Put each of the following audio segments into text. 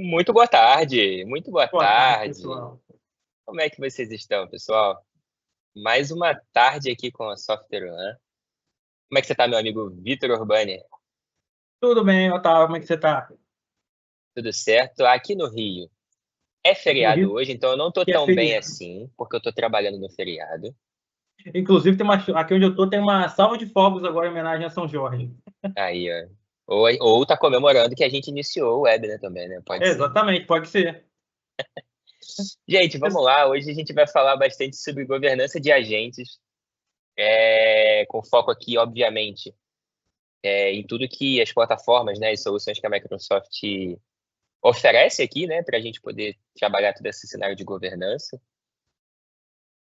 Muito boa tarde, muito boa Boa tarde, tarde. pessoal. Como é que vocês estão, pessoal? Mais uma tarde aqui com a Software One. Como é que você tá, meu amigo Vitor Urbani? Tudo bem, Otávio? Como é que você está? Tudo certo? Aqui no Rio é Aqui no feriado Rio, hoje, então eu não tô que é tão bem feriado. assim, porque eu tô trabalhando no feriado. Inclusive, aqui onde eu estou tem uma salva de fogos agora em homenagem a São Jorge. Aí, ó. Ou tá comemorando que a gente iniciou o web, né, também, né? Pode ser. Exatamente, pode ser. Gente, vamos lá. Hoje a gente vai falar bastante sobre governança de agentes, com foco aqui, obviamente, em tudo que as plataformas, né, e soluções que a Microsoft oferece aqui, né, para a gente poder trabalhar todo esse cenário de governança.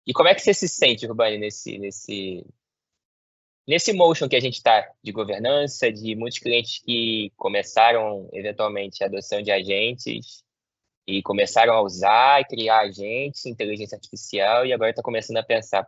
E como é que você se sente, Urbani, nesse motion que a gente está de governança, de muitos clientes que começaram, eventualmente, a adoção de agentes e começaram a usar e criar agentes, inteligência artificial, e agora está começando a pensar,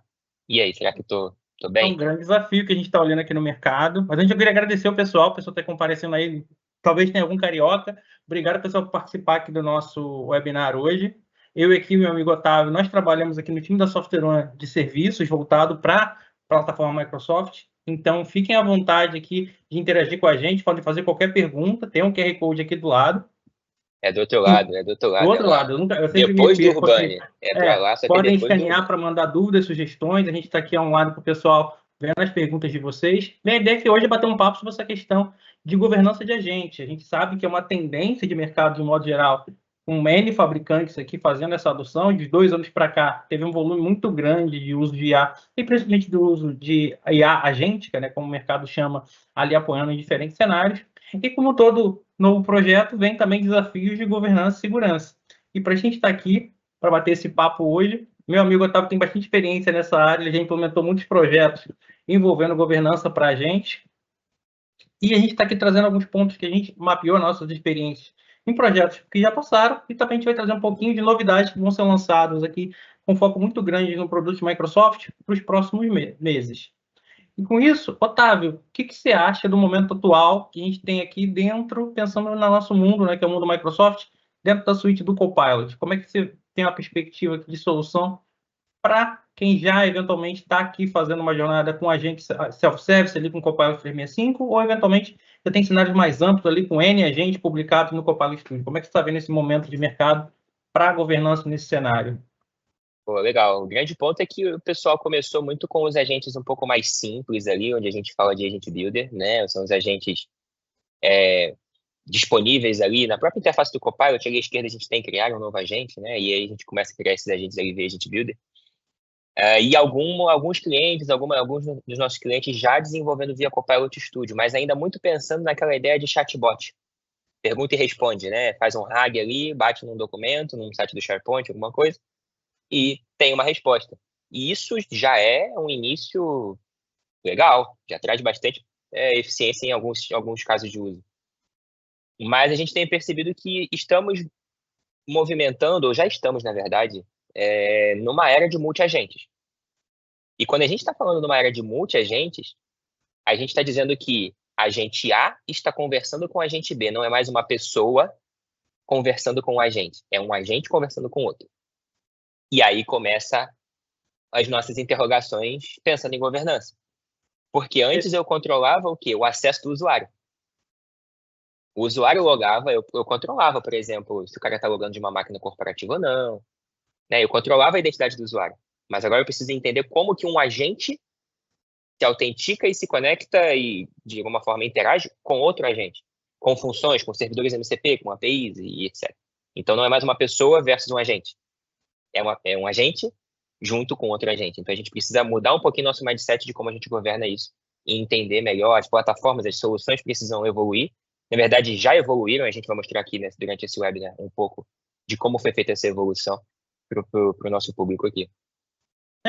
e aí, será que tô É um bem? grande desafio que a gente está olhando aqui no mercado. Mas a gente queria agradecer o pessoal está comparecendo aí. Talvez tenha algum carioca. Obrigado, pessoal, por participar aqui do nosso webinar hoje. Eu e aqui, meu amigo Otávio, nós trabalhamos aqui no time da Software One de serviços voltado para a plataforma Microsoft. Então, fiquem à vontade aqui de interagir com a gente, podem fazer qualquer pergunta. Tem um QR Code aqui do lado. É do outro E lado, é do outro do lado, é outro lá. lado, eu sempre me Depois do perco aqui. Urbani. É pra lá, só que é Podem depois do escanear Urbani. para mandar dúvidas, sugestões. A gente está aqui online para o pessoal vendo as perguntas de vocês. Minha ideia é que hoje é bater um papo sobre essa questão de governança de agente. A gente sabe que é uma tendência de mercado de modo geral, com N fabricantes aqui fazendo essa adoção. De 2 anos para cá, teve um volume muito grande de uso de IA, e principalmente do uso de IA agêntica, né, como o mercado chama, ali apoiando em diferentes cenários. E como todo novo projeto, vem também desafios de governança e segurança. E para a gente estar aqui, para bater esse papo hoje, meu amigo Otávio tem bastante experiência nessa área, ele já implementou muitos projetos envolvendo governança para a gente. E a gente está aqui trazendo alguns pontos que a gente mapeou nossas experiências em projetos que já passaram, e também a gente vai trazer um pouquinho de novidades que vão ser lançados aqui, com foco muito grande no produto de Microsoft para os próximos meses. E com isso, Otávio, o que você acha do momento atual que a gente tem aqui dentro, pensando no nosso mundo, né, que é o mundo Microsoft, dentro da suíte do Copilot? Como é que você tem uma perspectiva de solução para quem já eventualmente está aqui fazendo uma jornada com agente self-service ali com o Copilot 365, ou eventualmente já tem cenários mais amplos ali com N agentes publicados no Copilot Studio? Como é que você está vendo esse momento de mercado para a governança nesse cenário? Pô, legal. O grande ponto é que o pessoal começou muito com os agentes um pouco mais simples ali, onde a gente fala de agent builder, né? São os agentes disponíveis ali na própria interface do Copilot. Ali à esquerda a gente tem criar um novo agente, né? E aí a gente começa a criar esses agentes ali via agent builder. E alguns clientes, alguns dos nossos clientes já desenvolvendo via Copilot Studio, mas ainda muito pensando naquela ideia de chatbot. Pergunta e responde, né? Faz um RAG ali, bate num documento, num site do SharePoint, alguma coisa, e tem uma resposta. E isso já é um início legal, já traz bastante eficiência em alguns casos de uso. Mas a gente tem percebido que estamos movimentando, ou já estamos, na verdade, numa era de multi-agentes. E quando a gente está falando numa era de multi-agentes, a gente está dizendo que agente A está conversando com agente B, não é mais uma pessoa conversando com um agente, é um agente conversando com outro. E aí começa as nossas interrogações pensando em governança. Porque antes eu controlava o quê? O acesso do usuário. O usuário logava, eu controlava, por exemplo, se o cara está logando de uma máquina corporativa ou não, né? Eu controlava a identidade do usuário. Mas agora eu preciso entender como que um agente se autentica e se conecta e, de alguma forma, interage com outro agente, com funções, com servidores MCP, com APIs e etc. Então, não é mais uma pessoa versus um agente. É um agente junto com outro agente. Então, a gente precisa mudar um pouquinho nosso mindset de como a gente governa isso e entender melhor. As plataformas, as soluções precisam evoluir. Na verdade, já evoluíram. A gente vai mostrar aqui, né, durante esse webinar, um pouco de como foi feita essa evolução para o nosso público aqui.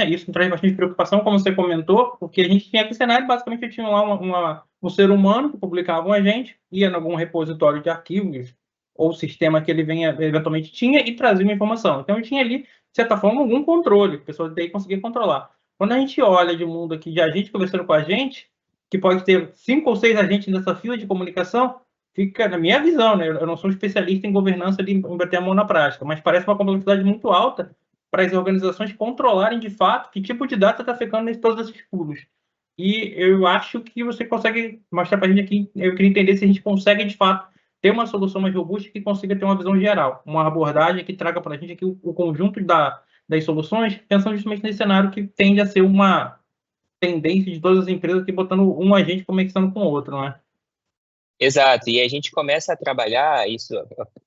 Isso me traz bastante preocupação, como você comentou, porque a gente tinha aqui cenário, basicamente eu tinha lá um ser humano que publicava um agente, ia em algum repositório de arquivos, ou sistema que ele venha, eventualmente tinha, e trazia uma informação. Então eu tinha ali, de certa forma, algum controle, que a pessoa daí conseguia controlar. Quando a gente olha de um mundo aqui de agente conversando com a gente, que pode ter 5 ou 6 agentes nessa fila de comunicação, fica, na minha visão, né? Eu não sou um especialista em governança em bater a mão na prática, mas parece uma complexidade muito alta para as organizações controlarem de fato que tipo de data está ficando em todos esses pulos. E eu acho que você consegue mostrar para a gente aqui, eu queria entender se a gente consegue de fato ter uma solução mais robusta que consiga ter uma visão geral, uma abordagem que traga para a gente aqui o conjunto das soluções, pensando justamente nesse cenário que tende a ser uma tendência de todas as empresas que botando um agente conectando com o outro, não é? Exato, e a gente começa a trabalhar isso.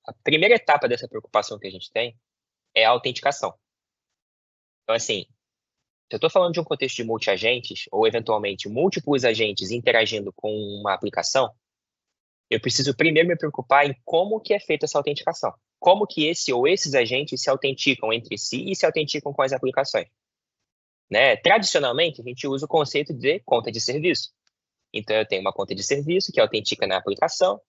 A primeira etapa dessa preocupação que a gente tem é a autenticação. Então, assim, se eu estou falando de um contexto de multi-agentes, ou eventualmente múltiplos agentes interagindo com uma aplicação, eu preciso primeiro me preocupar em como que é feita essa autenticação. Como que esse ou esses agentes se autenticam entre si e se autenticam com as aplicações. Né? Tradicionalmente, a gente usa o conceito de conta de serviço. Então, eu tenho uma conta de serviço que autentica na aplicação,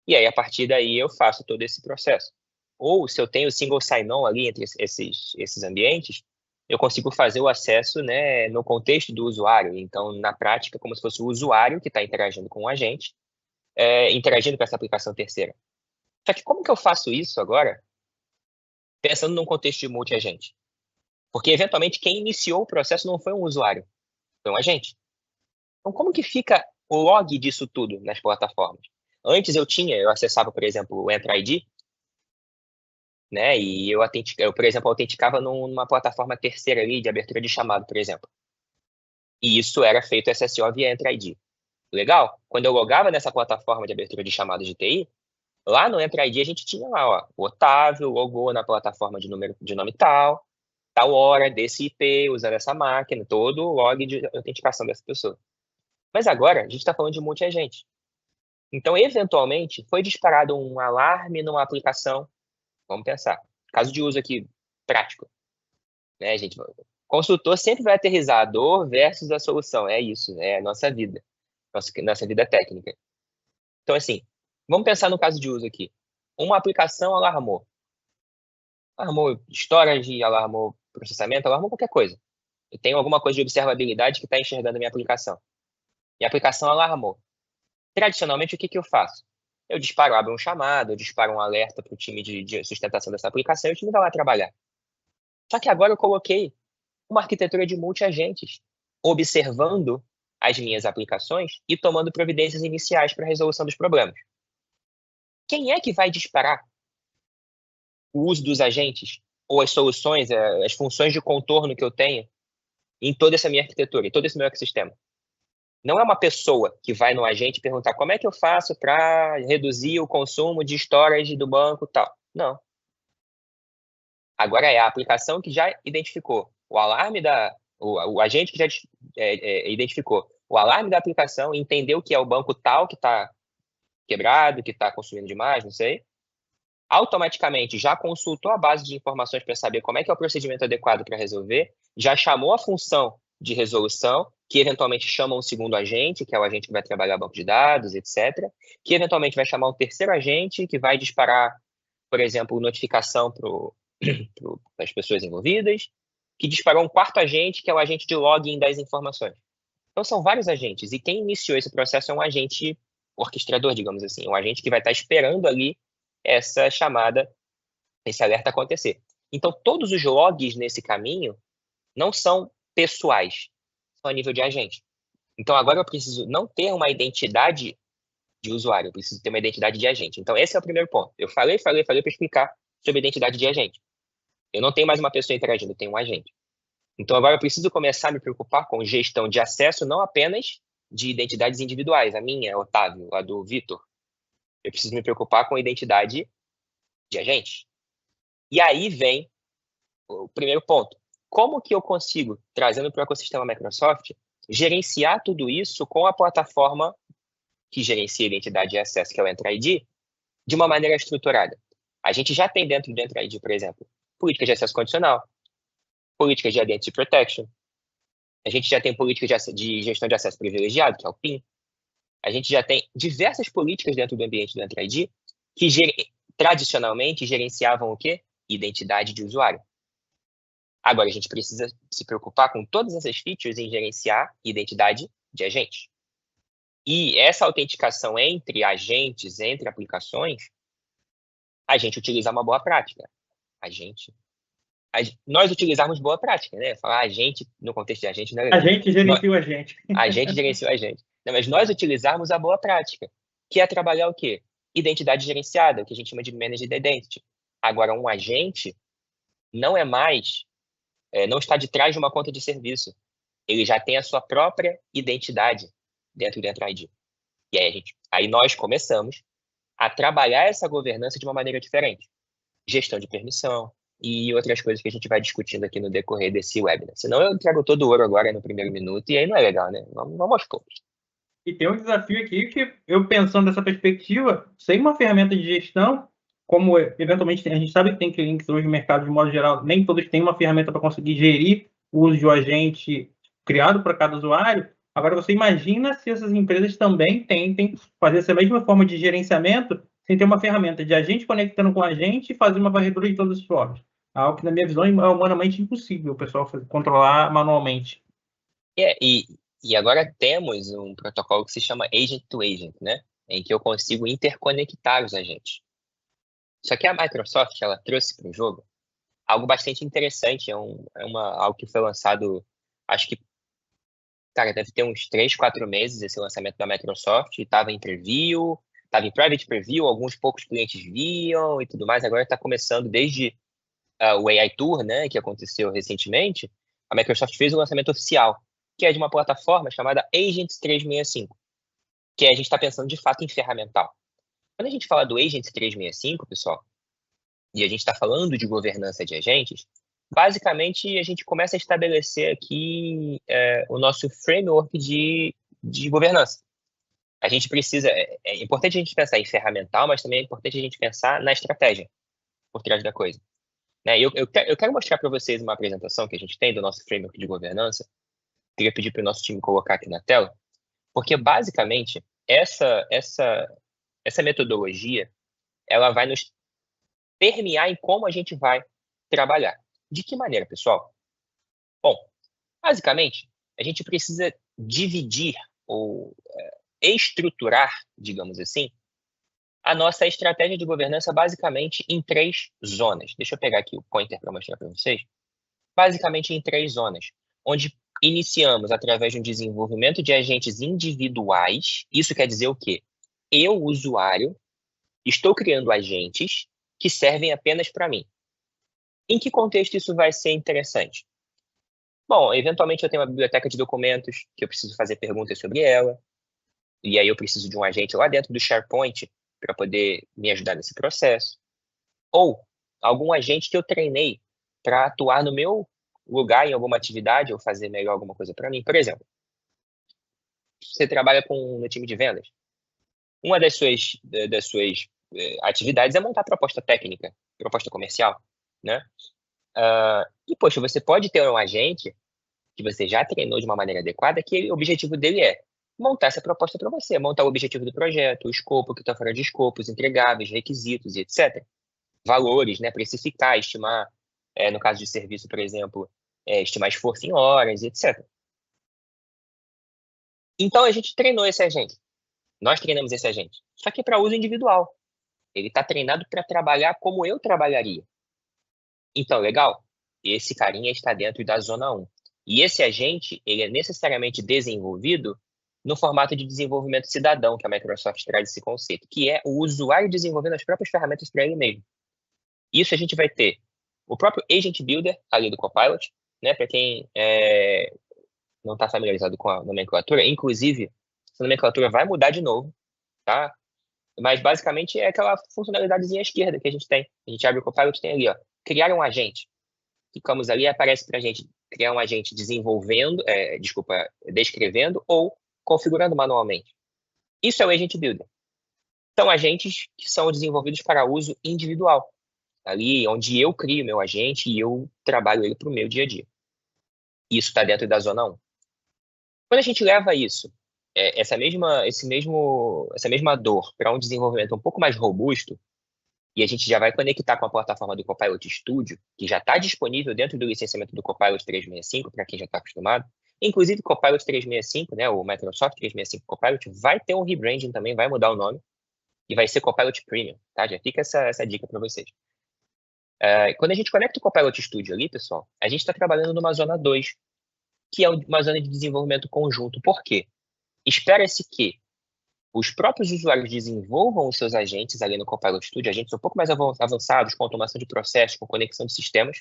e aí, a partir daí, eu faço todo esse processo. Ou, se eu tenho single sign-on ali entre esses ambientes, eu consigo fazer o acesso, né, no contexto do usuário. Então, na prática, como se fosse o usuário que está interagindo com o agente, interagindo com essa aplicação terceira. Só que como que eu faço isso agora, pensando num contexto de multi-agente? Porque, eventualmente, quem iniciou o processo não foi um usuário, foi um agente. Então, como que fica o log disso tudo nas plataformas? Antes eu acessava, por exemplo, o Entra ID, né? E eu, por exemplo, autenticava numa plataforma terceira ali de abertura de chamado, por exemplo. E isso era feito SSO via Entra ID. Legal? Quando eu logava nessa plataforma de abertura de chamado de TI, lá no Entra ID a gente tinha lá, ó, o Otávio logou na plataforma de nome tal hora, desse IP, usando essa máquina, todo o log de autenticação dessa pessoa. Mas agora a gente está falando de multi-agente. Então, eventualmente, foi disparado um alarme numa aplicação. Vamos pensar. Caso de uso aqui prático, né, gente? Consultor sempre vai aterrissar a dor versus a solução. É isso, é a nossa vida, nossa vida técnica. Então, assim, vamos pensar no caso de uso aqui. Uma aplicação alarmou. Alarmou storage, alarmou processamento, alarmou qualquer coisa. Eu tenho alguma coisa de observabilidade que está enxergando a minha aplicação. E a aplicação alarmou. Tradicionalmente, o que eu faço? Eu abro um chamado, eu disparo um alerta para o time de sustentação dessa aplicação e o time vai lá trabalhar. Só que agora eu coloquei uma arquitetura de multi-agentes, observando as minhas aplicações e tomando providências iniciais para a resolução dos problemas. Quem é que vai disparar o uso dos agentes ou as soluções, as funções de contorno que eu tenho em toda essa minha arquitetura, em todo esse meu ecossistema? Não é uma pessoa que vai no agente perguntar como é que eu faço para reduzir o consumo de storage do banco e tal. Não. Agora é a aplicação que já identificou o alarme o agente que já identificou o alarme da aplicação, entendeu que é o banco tal que está quebrado, que está consumindo demais, não sei. Automaticamente já consultou a base de informações para saber como é que é o procedimento adequado para resolver, já chamou a função de resolução, que eventualmente chama um segundo agente, que é o agente que vai trabalhar banco de dados, etc., que eventualmente vai chamar um terceiro agente, que vai disparar, por exemplo, notificação para as pessoas envolvidas, que disparou um quarto agente, que é o agente de login das informações. Então, são vários agentes, e quem iniciou esse processo é um agente orquestrador, digamos assim, um agente que vai estar esperando ali essa chamada, esse alerta acontecer. Então, todos os logs nesse caminho não são pessoais, são a nível de agente. Então, agora eu preciso não ter uma identidade de usuário, eu preciso ter uma identidade de agente. Então, esse é o primeiro ponto. Eu falei para explicar sobre identidade de agente. Eu não tenho mais uma pessoa interagindo, eu tenho um agente. Então, agora eu preciso começar a me preocupar com gestão de acesso, não apenas de identidades individuais, a minha, Otávio, a do Vitor. Eu preciso me preocupar com a identidade de agente. E aí vem o primeiro ponto. Como que eu consigo, trazendo para o ecossistema Microsoft, gerenciar tudo isso com a plataforma que gerencia a identidade de acesso, que é o Entra ID, de uma maneira estruturada? A gente já tem dentro do Entra ID, por exemplo, política de acesso condicional, políticas de Identity Protection, a gente já tem políticas de gestão de acesso privilegiado, que é o PIN, a gente já tem diversas políticas dentro do ambiente do Entra ID que tradicionalmente gerenciavam o quê? Identidade de usuário. Agora, a gente precisa se preocupar com todas essas features em gerenciar identidade de agente. E essa autenticação entre agentes, entre aplicações, a gente utiliza uma boa prática. Nós utilizarmos boa prática, né? Falar agente, no contexto de agente, não é A legal. gente gerencia o agente. A gente gerencia o agente. Não, mas nós utilizarmos a boa prática, que é trabalhar o quê? Identidade gerenciada, o que a gente chama de Managed Identity. Agora, um agente não é mais, não está de trás de uma conta de serviço. Ele já tem a sua própria identidade dentro do Entra ID. E aí nós começamos a trabalhar essa governança de uma maneira diferente. Gestão de permissão e outras coisas que a gente vai discutindo aqui no decorrer desse webinar. Senão eu entrego todo o ouro agora no primeiro minuto e aí não é legal, né? Vamos aos poucos. E tem um desafio aqui que eu pensando dessa perspectiva, sem uma ferramenta de gestão, como eventualmente a gente sabe que tem clientes hoje no mercado de modo geral, nem todos têm uma ferramenta para conseguir gerir o uso de um agente criado para cada usuário. Agora você imagina se essas empresas também tentem fazer essa mesma forma de gerenciamento sem ter uma ferramenta de agente conectando com agente e fazer uma varredura de todas as formas. Algo que, na minha visão, é humanamente impossível o pessoal controlar manualmente. E agora temos um protocolo que se chama Agent to Agent, né? Em que eu consigo interconectar os agentes. Só que a Microsoft, ela trouxe para o jogo algo bastante interessante. Algo que foi lançado, acho que, cara, deve ter uns 3, 4 meses esse lançamento da Microsoft. Estava em preview, estava em private preview, alguns poucos clientes viam e tudo mais. Agora está começando desde o AI Tour, né, que aconteceu recentemente. A Microsoft fez o lançamento oficial, que é de uma plataforma chamada Agents 365, que a gente está pensando de fato em ferramental. Quando a gente fala do Agents 365, pessoal, e a gente está falando de governança de agentes, basicamente a gente começa a estabelecer aqui o nosso framework de governança. A gente precisa, é importante a gente pensar em ferramental, mas também é importante a gente pensar na estratégia por trás da coisa. Né? Eu quero mostrar para vocês uma apresentação que a gente tem do nosso framework de governança. Queria pedir para o nosso time colocar aqui na tela, porque basicamente essa metodologia ela vai nos permear em como a gente vai trabalhar. De que maneira, pessoal? Bom, basicamente a gente precisa dividir ou estruturar, digamos assim, a nossa estratégia de governança basicamente em 3 zonas. Deixa eu pegar aqui o pointer para mostrar para vocês. Basicamente em 3 zonas, onde iniciamos através de um desenvolvimento de agentes individuais. Isso quer dizer o quê? Eu, usuário, estou criando agentes que servem apenas para mim. Em que contexto isso vai ser interessante? Bom, eventualmente eu tenho uma biblioteca de documentos que eu preciso fazer perguntas sobre ela, e aí eu preciso de um agente lá dentro do SharePoint para poder me ajudar nesse processo. Ou algum agente que eu treinei para atuar no meu lugar em alguma atividade ou fazer melhor alguma coisa para mim. Por exemplo, você trabalha no time de vendas. Uma das suas atividades é montar proposta técnica, proposta comercial, né? E, poxa, você pode ter um agente que você já treinou de uma maneira adequada, que o objetivo dele é montar essa proposta para você, montar o objetivo do projeto, o escopo, o que está fora de escopo, os entregáveis, requisitos e etc. Valores, né? Precificar, estimar, no caso de serviço, por exemplo, estimar esforço em horas, etc. Então, a gente treinou esse agente. Nós treinamos esse agente. Só que para uso individual. Ele está treinado para trabalhar como eu trabalharia. Então, legal? Esse carinha está dentro da zona 1. E esse agente, ele é necessariamente desenvolvido no formato de desenvolvimento cidadão, que a Microsoft traz esse conceito, que é o usuário desenvolvendo as próprias ferramentas para ele mesmo. Isso a gente vai ter o próprio Agent Builder, ali do Copilot, né? Para quem não está familiarizado com a nomenclatura, inclusive, essa nomenclatura vai mudar de novo, tá? Mas, basicamente, é aquela funcionalidadezinha à esquerda que a gente tem. A gente abre o Copilot e tem ali, ó, criar um agente. Clicamos ali e aparece para a gente criar um agente descrevendo ou configurando manualmente. Isso é o Agent Builder. São agentes que são desenvolvidos para uso individual. Ali onde eu crio meu agente e eu trabalho ele para o meu dia a dia. Isso está dentro da zona 1. Quando a gente leva isso, essa mesma dor para um desenvolvimento um pouco mais robusto, e a gente já vai conectar com a plataforma do Copilot Studio, que já está disponível dentro do licenciamento do Copilot 365, para quem já está acostumado. Inclusive, Copilot 365, né, o Microsoft 365 Copilot, vai ter um rebranding também, vai mudar o nome, e vai ser Copilot Premium, tá? Já fica essa dica para vocês. Quando a gente conecta o Copilot Studio ali, pessoal, a gente está trabalhando numa zona 2, que é uma zona de desenvolvimento conjunto. Por quê? Espera-se que os próprios usuários desenvolvam os seus agentes ali no Copilot Studio, agentes um pouco mais avançados, com automação de processos, com conexão de sistemas.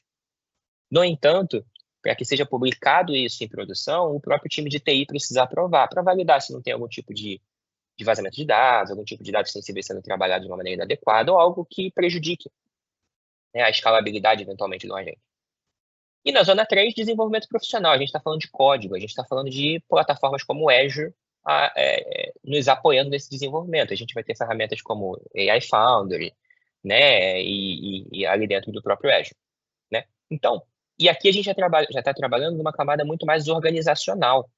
No entanto, para que seja publicado isso em produção, o próprio time de TI precisa aprovar, para validar se não tem algum tipo de vazamento de dados, algum tipo de dados sensíveis sendo trabalhado de uma maneira inadequada, ou algo que prejudique, né, a escalabilidade, eventualmente, do agente. E na zona 3, desenvolvimento profissional. A gente está falando de código, a gente está falando de plataformas como o Azure nos apoiando nesse desenvolvimento. A gente vai ter ferramentas como AI Foundry, né, e ali dentro do próprio Azure, né? Então, e aqui a gente já está trabalhando numa camada muito mais organizacional,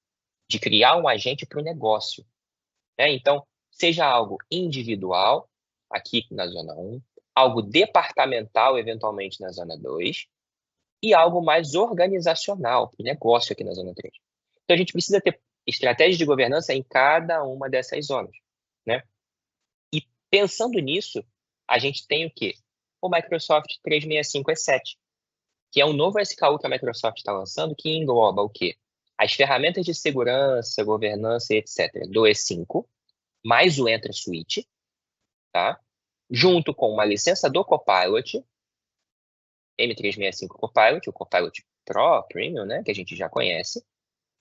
de criar um agente para o negócio, né? Então, seja algo individual, aqui na zona 1, algo departamental, eventualmente, na zona 2, e algo mais organizacional, para o negócio aqui na zona 3. Então, a gente precisa ter estratégias de governança em cada uma dessas zonas, né? E pensando nisso, a gente tem o quê? O Microsoft 365 E7, que é um novo SKU que a Microsoft está lançando, que engloba o quê? As ferramentas de segurança, governança, etc., do E5, mais o Entra Suite, tá? Junto com uma licença do Copilot, M365 Copilot, o Copilot Pro Premium, né, que a gente já conhece,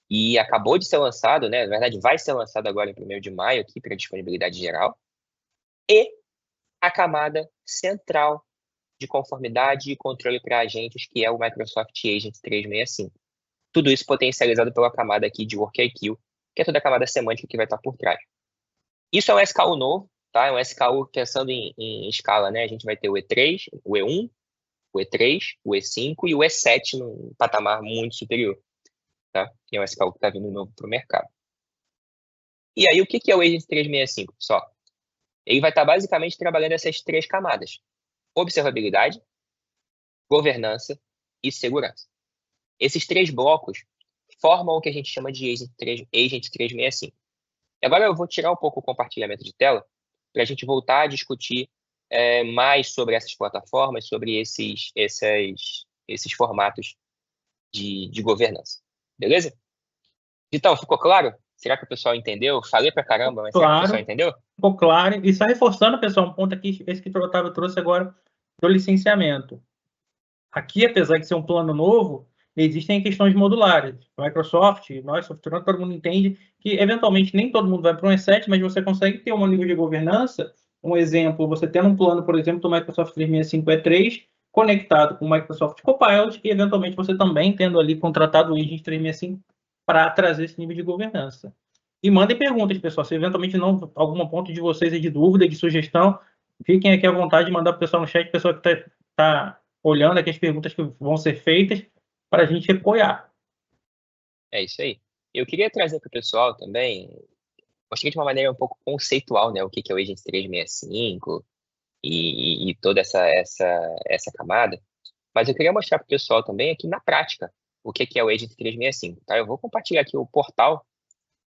e acabou de ser lançado, né, na verdade vai ser lançado agora em 1º de maio aqui para disponibilidade geral, e a camada central de conformidade e controle para agentes, que é o Microsoft Agent 365. Tudo isso potencializado pela camada aqui de WorkIQ, que é toda a camada semântica que vai estar por trás. Isso é um SKU novo, tá? É um SKU pensando em escala, né? A gente vai ter o E3, o E1, o E3, o E5 e o E7 num patamar muito superior, tá? Que é um SKU que está vindo novo para o mercado. E aí, o que é o Agent 365, pessoal? Ele vai estar basicamente trabalhando essas 3 camadas: observabilidade, governança e segurança. Esses 3 blocos formam o que a gente chama de Agent 365. E agora eu vou tirar um pouco o compartilhamento de tela para a gente voltar a discutir mais sobre essas plataformas, sobre esses formatos de governança. Beleza? Então, ficou claro? Será que o pessoal entendeu? Falei pra caramba, mas será que o pessoal entendeu? Ficou claro. E só reforçando, pessoal, um ponto aqui, esse que o Otávio trouxe agora, do licenciamento. Aqui, apesar de ser um plano novo, existem questões modulares. Microsoft, nós, software, todo mundo entende que, eventualmente, nem todo mundo vai para um E7, mas você consegue ter um nível de governança. Um exemplo, você tendo um plano, por exemplo, do Microsoft 365 E3, conectado com o Microsoft Copilot, e, eventualmente, você também tendo ali contratado o Agent 365 para trazer esse nível de governança. E mandem perguntas, pessoal. Se eventualmente não algum ponto de vocês é de dúvida, de sugestão, fiquem aqui à vontade de mandar para o pessoal no chat, pessoal que está olhando aqui as perguntas que vão ser feitas para a gente apoiar. É isso aí. Eu queria trazer para o pessoal também, mostrei de uma maneira um pouco conceitual, né, o que é o Agent 365 e toda essa camada, mas eu queria mostrar para o pessoal também aqui na prática o que é o Agent 365, tá? Eu vou compartilhar aqui o portal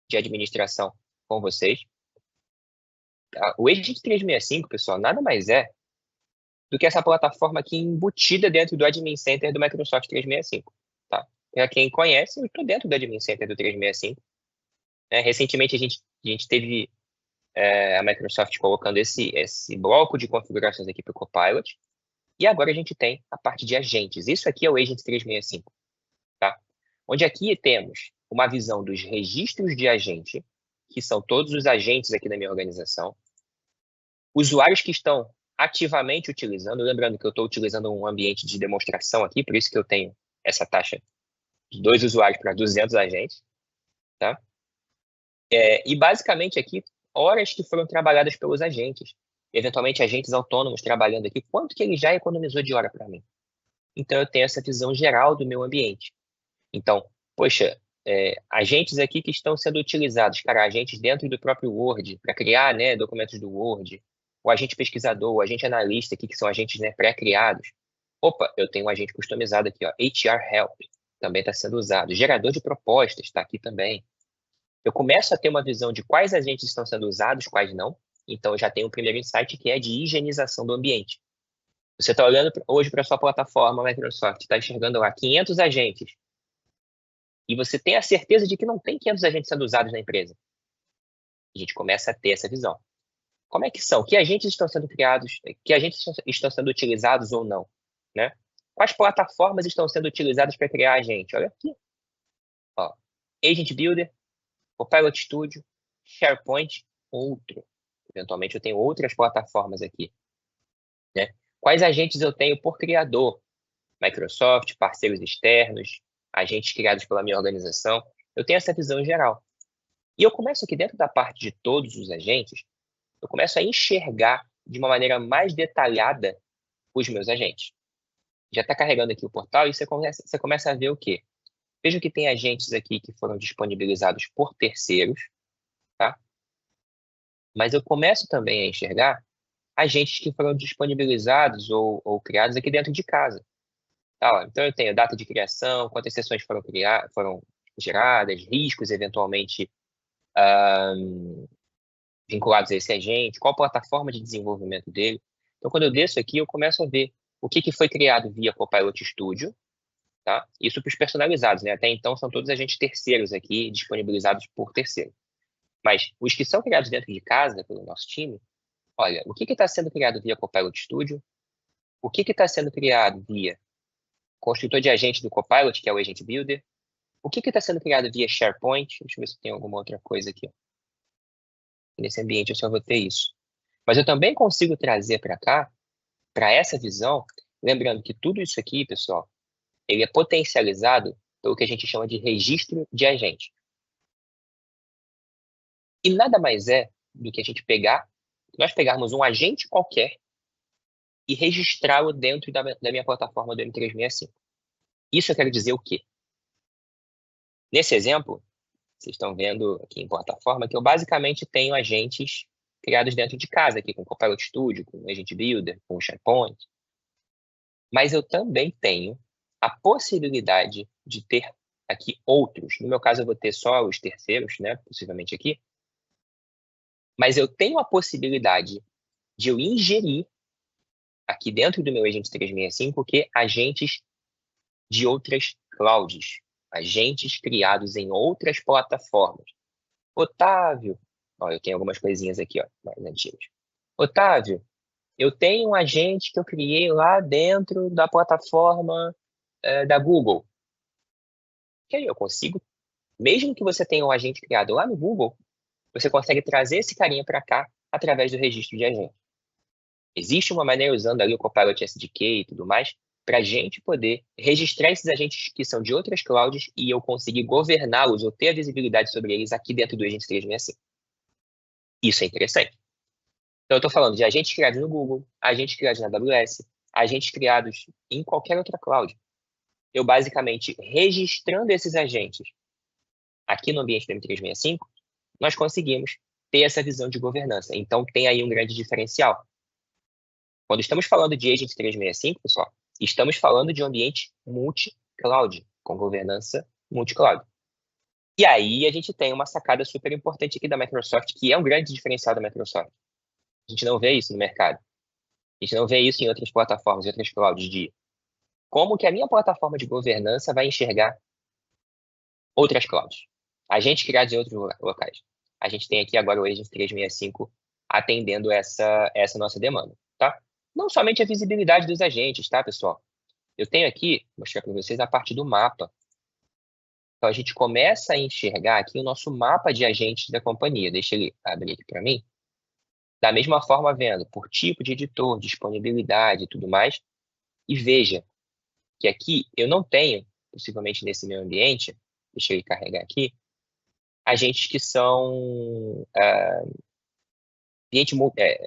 de administração com vocês. O Agent 365, pessoal, nada mais é do que essa plataforma aqui embutida dentro do Admin Center do Microsoft 365, tá? Para quem conhece, eu estou dentro do Admin Center do 365. Né? Recentemente, a gente teve a Microsoft colocando esse bloco de configurações aqui para o Copilot, e agora a gente tem a parte de agentes. Isso aqui é o Agent 365, tá? Onde aqui temos uma visão dos registros de agente, que são todos os agentes aqui da minha organização, usuários que estão ativamente utilizando, lembrando que eu estou utilizando um ambiente de demonstração aqui, por isso que eu tenho essa taxa de 2 usuários para 200 agentes, tá? E basicamente aqui, horas que foram trabalhadas pelos agentes, eventualmente agentes autônomos trabalhando aqui, quanto que ele já economizou de hora para mim? Então eu tenho essa visão geral do meu ambiente. Então, poxa, agentes aqui que estão sendo utilizados, cara, agentes dentro do próprio Word, para criar, né, documentos do Word, o agente pesquisador, o agente analista aqui, que são agentes, né, pré-criados. Opa, eu tenho um agente customizado aqui, ó, HR Help. também está sendo usado. Gerador de propostas está aqui também. Eu começo a ter uma visão de quais agentes estão sendo usados, quais não. Então, eu já tenho o primeiro insight, que é de higienização do ambiente. Você está olhando hoje para a sua plataforma Microsoft, está enxergando lá 500 agentes, e você tem a certeza de que não tem 500 agentes sendo usados na empresa. A gente começa a ter essa visão. Como é que são? Que agentes estão sendo criados? Que agentes estão sendo utilizados ou não? Né? Quais plataformas estão sendo utilizadas para criar agente? Olha aqui. Ó, Agent Builder, Copilot Studio, SharePoint, outro. Eventualmente eu tenho outras plataformas aqui. Né? Quais agentes eu tenho por criador? Microsoft, parceiros externos, agentes criados pela minha organização. Eu tenho essa visão geral. E eu começo aqui dentro da parte de todos os agentes, eu começo a enxergar de uma maneira mais detalhada os meus agentes. Já está carregando aqui o portal e você começa a ver o quê? Veja que tem agentes aqui que foram disponibilizados por terceiros, tá? Mas eu começo também a enxergar agentes que foram disponibilizados ou criados aqui dentro de casa. Tá, ó. Então, eu tenho data de criação, quantas sessões foram geradas, riscos eventualmente vinculados a esse agente, qual plataforma de desenvolvimento dele. Então, quando eu desço aqui, eu começo a ver o que foi criado via Copilot Studio, tá? Isso para os personalizados, né? Até então, são todos agentes terceiros aqui, disponibilizados por terceiro. Mas os que são criados dentro de casa, pelo nosso time, olha, o que está sendo criado via Copilot Studio, o que está sendo criado via construtor de agente do Copilot, que é o Agent Builder, o que está sendo criado via SharePoint, deixa eu ver se tem alguma outra coisa aqui. Nesse ambiente eu só vou ter isso. Mas eu também consigo trazer para cá, para essa visão, lembrando que tudo isso aqui, pessoal, ele é potencializado pelo que a gente chama de registro de agente. E nada mais é do que a gente nós pegarmos um agente qualquer e registrá-lo dentro da minha plataforma do M365. Isso eu quero dizer o quê? Nesse exemplo, vocês estão vendo aqui em plataforma que eu basicamente tenho agentes criados dentro de casa, aqui com Copilot Studio, com Agent Builder, com SharePoint. Mas eu também tenho a possibilidade de ter aqui outros. No meu caso, eu vou ter só os terceiros, né? Possivelmente aqui. Mas eu tenho a possibilidade de eu ingerir aqui dentro do meu Agent 365 agentes de outras clouds, agentes criados em outras plataformas. Otávio, ó, eu tenho algumas coisinhas aqui, ó, mais antigas. Otávio, eu tenho um agente que eu criei lá dentro da plataforma da Google. Que aí eu consigo, mesmo que você tenha um agente criado lá no Google, você consegue trazer esse carinha para cá através do registro de agente. Existe uma maneira usando ali o Copilot SDK e tudo mais, para a gente poder registrar esses agentes que são de outras clouds e eu conseguir governá-los ou ter a visibilidade sobre eles aqui dentro do Agent 365. Isso é interessante. Então, eu estou falando de agentes criados no Google, agentes criados na AWS, agentes criados em qualquer outra cloud. Eu, basicamente, registrando esses agentes aqui no ambiente do M365, nós conseguimos ter essa visão de governança. Então, tem aí um grande diferencial. Quando estamos falando de Agent 365, pessoal, estamos falando de um ambiente multi-cloud, com governança multi-cloud. E aí a gente tem uma sacada super importante aqui da Microsoft, que é um grande diferencial da Microsoft. A gente não vê isso no mercado. A gente não vê isso em outras plataformas, em outras clouds, de como que a minha plataforma de governança vai enxergar outras clouds. Agentes criados em outros locais. A gente tem aqui agora o Agent 365 atendendo essa nossa demanda, tá? Não somente a visibilidade dos agentes, tá, pessoal? Eu tenho aqui, vou mostrar para vocês a parte do mapa. Então, a gente começa a enxergar aqui o nosso mapa de agentes da companhia. Deixa ele abrir aqui para mim. Da mesma forma, vendo por tipo de editor, disponibilidade e tudo mais. E veja que aqui eu não tenho, possivelmente nesse meu ambiente, deixa ele carregar aqui, agentes que são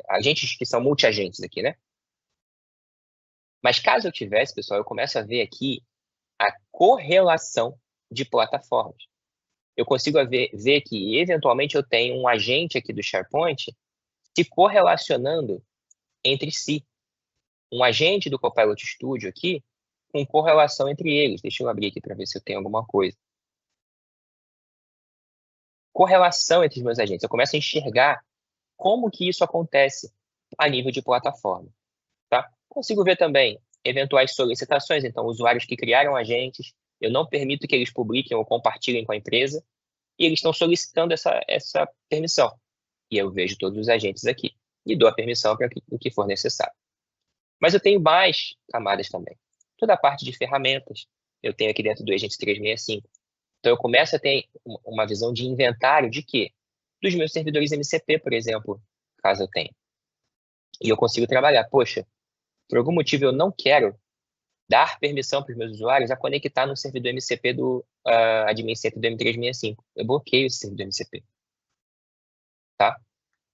agentes que são multi-agentes aqui, né? Mas caso eu tivesse, pessoal, eu começo a ver aqui a correlação de plataformas. Eu consigo ver que, eventualmente, eu tenho um agente aqui do SharePoint se correlacionando entre si. Um agente do Copilot Studio aqui com correlação entre eles. Deixa eu abrir aqui para ver se eu tenho alguma coisa. Correlação entre os meus agentes. Eu começo a enxergar como que isso acontece a nível de plataforma. Tá? Consigo ver também eventuais solicitações. Então, usuários que criaram agentes, eu não permito que eles publiquem ou compartilhem com a empresa, e eles estão solicitando essa permissão. E eu vejo todos os agentes aqui e dou a permissão para o que for necessário. Mas eu tenho mais camadas também. Toda a parte de ferramentas eu tenho aqui dentro do Agent 365. Então, eu começo a ter uma visão de inventário de quê? Dos meus servidores MCP, por exemplo, caso eu tenha. E eu consigo trabalhar. Poxa, por algum motivo eu não quero dar permissão para os meus usuários a conectar no servidor MCP do admin center do M365. Eu bloqueio esse servidor MCP. Tá?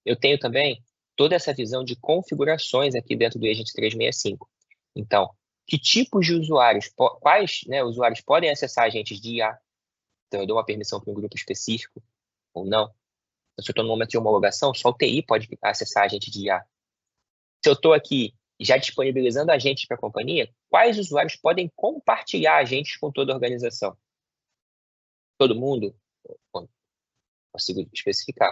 Eu tenho também toda essa visão de configurações aqui dentro do Agent 365. Então, que tipos de usuários, quais usuários podem acessar agentes de IA? Então, eu dou uma permissão para um grupo específico ou não. Então, se eu estou no momento de homologação, só o TI pode acessar agente de IA. Se eu estou aqui já disponibilizando agentes para a companhia, quais usuários podem compartilhar agentes com toda a organização? Todo mundo? Consigo especificar.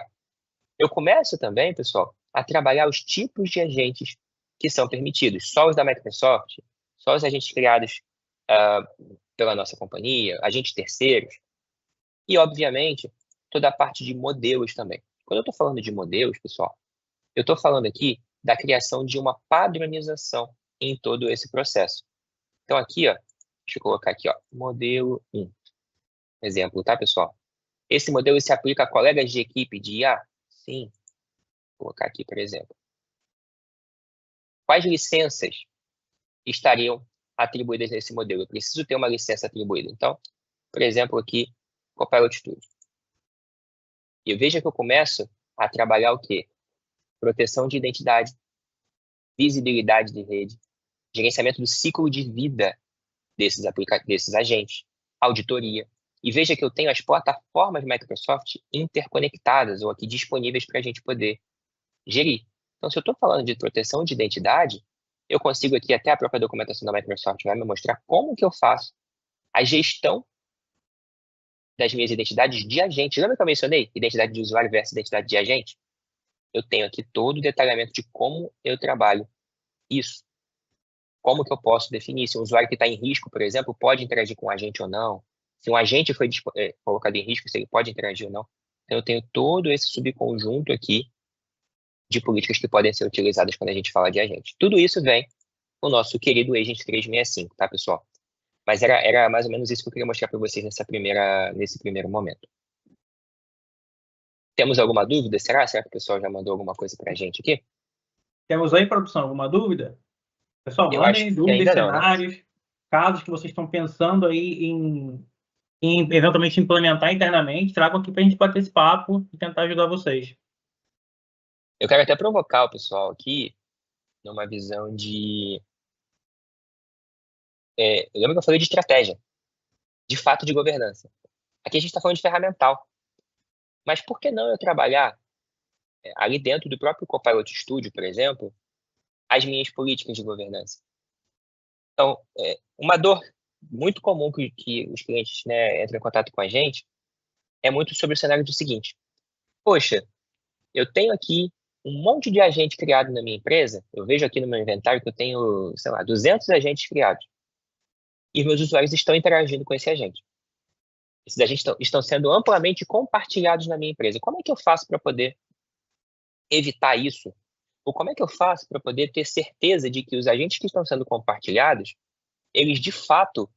Eu começo também, pessoal, a trabalhar os tipos de agentes que são permitidos. Só os da Microsoft, só os agentes criados pela nossa companhia, agentes terceiros. E, obviamente, toda a parte de modelos também. Quando eu estou falando de modelos, pessoal, eu estou falando aqui da criação de uma padronização em todo esse processo. Então, aqui, ó, deixa eu colocar aqui, ó, modelo 1. Exemplo, tá, pessoal? Esse modelo se aplica a colegas de equipe de IA? Sim. Vou colocar aqui, por exemplo. Quais licenças estariam atribuídas nesse modelo? Eu preciso ter uma licença atribuída. Então, por exemplo, aqui, Copilot Studio. E veja que eu começo a trabalhar o quê? Proteção de identidade, visibilidade de rede, gerenciamento do ciclo de vida desses agentes, auditoria. E veja que eu tenho as plataformas Microsoft interconectadas ou aqui disponíveis para a gente poder gerir. Então, se eu estou falando de proteção de identidade, eu consigo aqui, até a própria documentação da Microsoft vai me mostrar como que eu faço a gestão das minhas identidades de agente. Lembra que eu mencionei identidade de usuário versus identidade de agente? Eu tenho aqui todo o detalhamento de como eu trabalho isso. Como que eu posso definir se um usuário que está em risco, por exemplo, pode interagir com um agente ou não. Se um agente foi colocado em risco, se ele pode interagir ou não. Então, eu tenho todo esse subconjunto aqui de políticas que podem ser utilizadas quando a gente fala de agente. Tudo isso vem do nosso querido Agent 365, tá, pessoal? Mas era mais ou menos isso que eu queria mostrar para vocês nesse primeiro momento. Temos alguma dúvida? Será que o pessoal já mandou alguma coisa para a gente aqui? Temos aí, produção, alguma dúvida? Pessoal, Eu mandem acho que dúvidas, ainda não, né? cenários, casos que vocês estão pensando aí em eventualmente implementar internamente, tragam aqui para a gente bater esse papo e tentar ajudar vocês. Eu quero até provocar o pessoal aqui numa visão de... eu lembro que eu falei de estratégia, de fato de governança. Aqui a gente está falando de ferramental. Mas por que não eu trabalhar ali dentro do próprio Copilot Studio, por exemplo, as minhas políticas de governança? Então, uma dor muito comum que os clientes, né, entram em contato com a gente é muito sobre o cenário do seguinte. Poxa, eu tenho aqui um monte de agente criado na minha empresa, eu vejo aqui no meu inventário que eu tenho, sei lá, 200 agentes criados. E meus usuários estão interagindo com esse agente. Esses agentes estão sendo amplamente compartilhados na minha empresa. Como é que eu faço para poder evitar isso? Ou como é que eu faço para poder ter certeza de que os agentes que estão sendo compartilhados, eles de fato,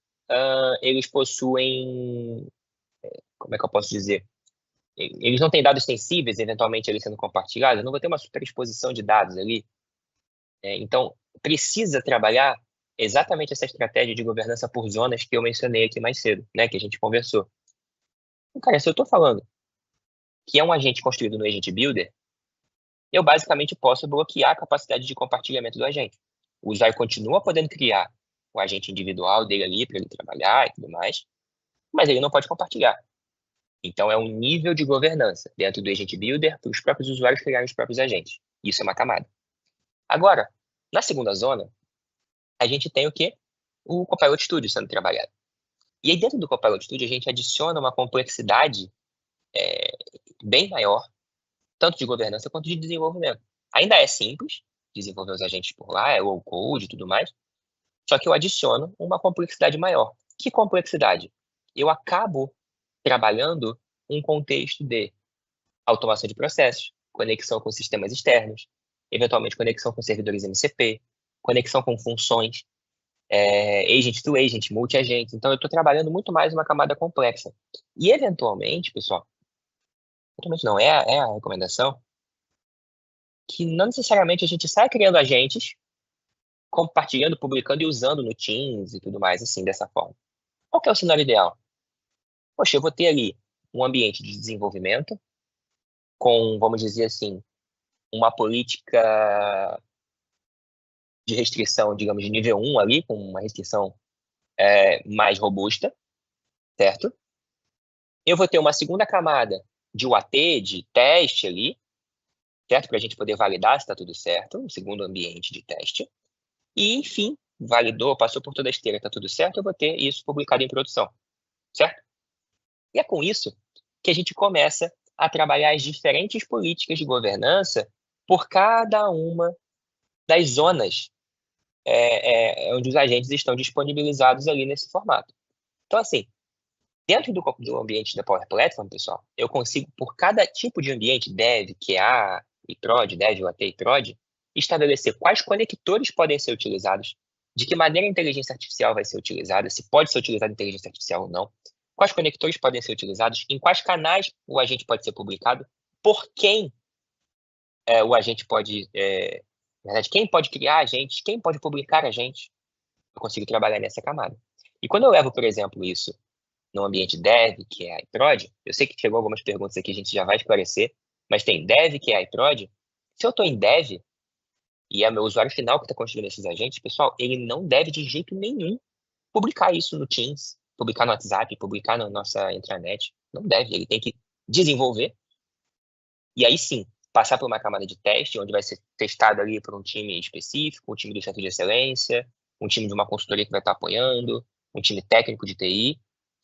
eles possuem, como é que eu posso dizer? Eles não têm dados sensíveis, eventualmente, eles sendo compartilhados, eu não vou ter uma superexposição de dados ali. Então, precisa trabalhar exatamente essa estratégia de governança por zonas que eu mencionei aqui mais cedo, né, que a gente conversou. Então, cara, se eu estou falando que é um agente construído no Agent Builder, eu basicamente posso bloquear a capacidade de compartilhamento do agente. O usuário continua podendo criar o agente individual dele ali para ele trabalhar e tudo mais, mas ele não pode compartilhar. Então, é um nível de governança dentro do Agent Builder para os próprios usuários criarem os próprios agentes. Isso é uma camada. Agora, na segunda zona, a gente tem o quê? o Copilot Studio sendo trabalhado. E aí dentro do Copilot Studio a gente adiciona uma complexidade bem maior, tanto de governança quanto de desenvolvimento. Ainda é simples desenvolver os agentes por lá, é low code e tudo mais, só que eu adiciono uma complexidade maior. Que complexidade? Eu acabo trabalhando um contexto de automação de processos, conexão com sistemas externos, eventualmente conexão com servidores MCP, conexão com funções, agent to agent, multi-agente. Então, eu estou trabalhando muito mais uma camada complexa. E, eventualmente, pessoal, eventualmente não, é a recomendação, que não necessariamente a gente sai criando agentes, compartilhando, publicando e usando no Teams e tudo mais, assim, dessa forma. Qual que é o cenário ideal? Poxa, eu vou ter ali um ambiente de desenvolvimento com, vamos dizer assim, uma política de restrição, digamos, de nível 1 ali, com uma restrição mais robusta, certo? Eu vou ter uma segunda camada de UAT, de teste ali, certo? Para a gente poder validar se está tudo certo, um segundo ambiente de teste. E, enfim, validou, passou por toda a esteira, está tudo certo, eu vou ter isso publicado em produção, certo? E é com isso que a gente começa a trabalhar as diferentes políticas de governança por cada uma das zonas onde os agentes estão disponibilizados ali nesse formato. Então, assim, dentro do ambiente da Power Platform, pessoal, eu consigo, por cada tipo de ambiente, Dev, QA e Prod, Dev, UAT e Prod, estabelecer quais conectores podem ser utilizados, de que maneira a inteligência artificial vai ser utilizada, se pode ser utilizada a inteligência artificial ou não, quais conectores podem ser utilizados, em quais canais o agente pode ser publicado, por quem o agente pode... na verdade, quem pode criar agentes, quem pode publicar agentes, eu consigo trabalhar nessa camada. E quando eu levo, por exemplo, isso no ambiente Dev, que é a iProd, eu sei que chegou algumas perguntas aqui, a gente já vai esclarecer, mas tem Dev, que é a iProd. Se eu estou em Dev, e é meu usuário final que está construindo esses agentes, pessoal, ele não deve de jeito nenhum publicar isso no Teams, publicar no WhatsApp, publicar na nossa intranet. Não deve, ele tem que desenvolver. E aí sim, passar por uma camada de teste, onde vai ser testado ali por um time específico, um time do Centro de Excelência, um time de uma consultoria que vai estar apoiando, um time técnico de TI.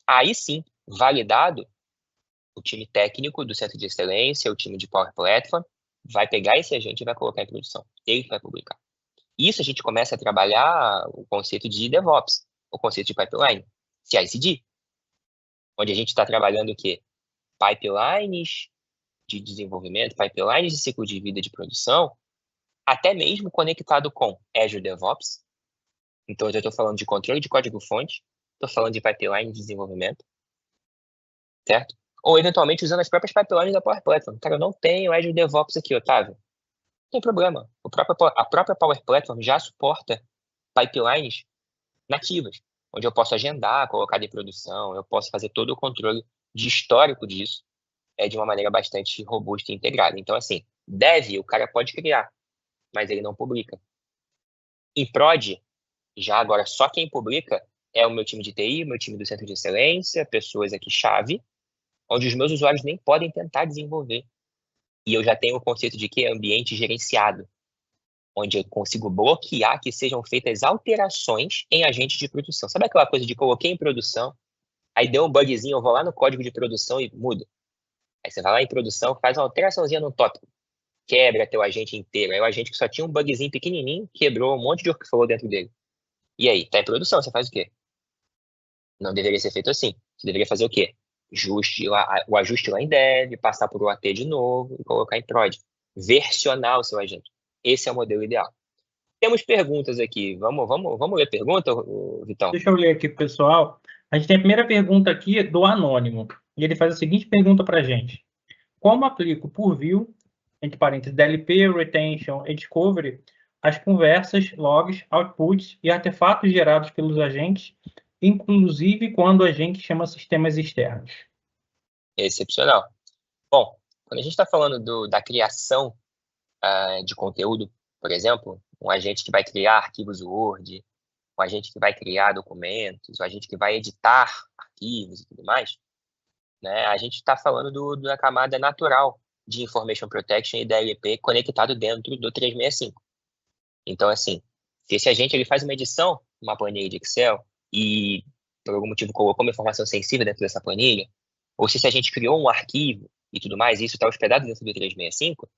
Aí sim, validado, o time técnico do Centro de Excelência, o time de Power Platform, vai pegar esse agente e vai colocar em produção. Ele vai publicar. Isso a gente começa a trabalhar o conceito de DevOps, o conceito de pipeline, CI/CD, onde a gente está trabalhando o quê? Pipelines de desenvolvimento, pipelines de ciclo de vida de produção, até mesmo conectado com Azure DevOps. Então, eu já estou falando de controle de código-fonte, estou falando de pipeline de desenvolvimento, certo? Ou, eventualmente, usando as próprias pipelines da Power Platform. Cara, eu não tenho Azure DevOps aqui, Otávio. Não tem problema. A própria Power Platform já suporta pipelines nativas, onde eu posso agendar, colocar em produção, eu posso fazer todo o controle de histórico disso de uma maneira bastante robusta e integrada. Então, assim, Dev, o cara pode criar, mas ele não publica. Em Prod, já agora só quem publica é o meu time de TI, o meu time do Centro de Excelência, pessoas aqui chave, onde os meus usuários nem podem tentar desenvolver. E eu já tenho o conceito de que é ambiente gerenciado, onde eu consigo bloquear que sejam feitas alterações em agentes de produção. Sabe aquela coisa de coloquei em produção, aí deu um bugzinho, eu vou lá no código de produção e mudo. Aí você vai lá em produção, faz uma alteraçãozinha no tópico, quebra teu agente inteiro. Aí o agente que só tinha um bugzinho pequenininho, quebrou um monte de workflow dentro dele. E aí, tá em produção, você faz o quê? Não deveria ser feito assim. Você deveria fazer o quê? O ajuste lá em dev, passar por UAT de novo e colocar em prod. Versionar o seu agente. Esse é o modelo ideal. Temos perguntas aqui. Vamos ler pergunta, Vitão? Deixa eu ler aqui, pessoal. A gente tem a primeira pergunta aqui do Anônimo. E ele faz a seguinte pergunta para a gente. Como aplico por view, entre parênteses, DLP, Retention e Discovery, as conversas, logs, outputs e artefatos gerados pelos agentes, inclusive quando o agente chama sistemas externos? Excepcional. Bom, quando a gente está falando da criação de conteúdo, por exemplo, um agente que vai criar arquivos Word, um agente que vai criar documentos, um agente que vai editar arquivos e tudo mais, né? A gente está falando da camada natural de Information Protection e DLP conectado dentro do 365. Então, assim, se esse agente ele faz uma edição uma planilha de Excel e, por algum motivo, colocou uma informação sensível dentro dessa planilha, ou se a gente criou um arquivo e tudo mais, e isso está hospedado dentro do 365,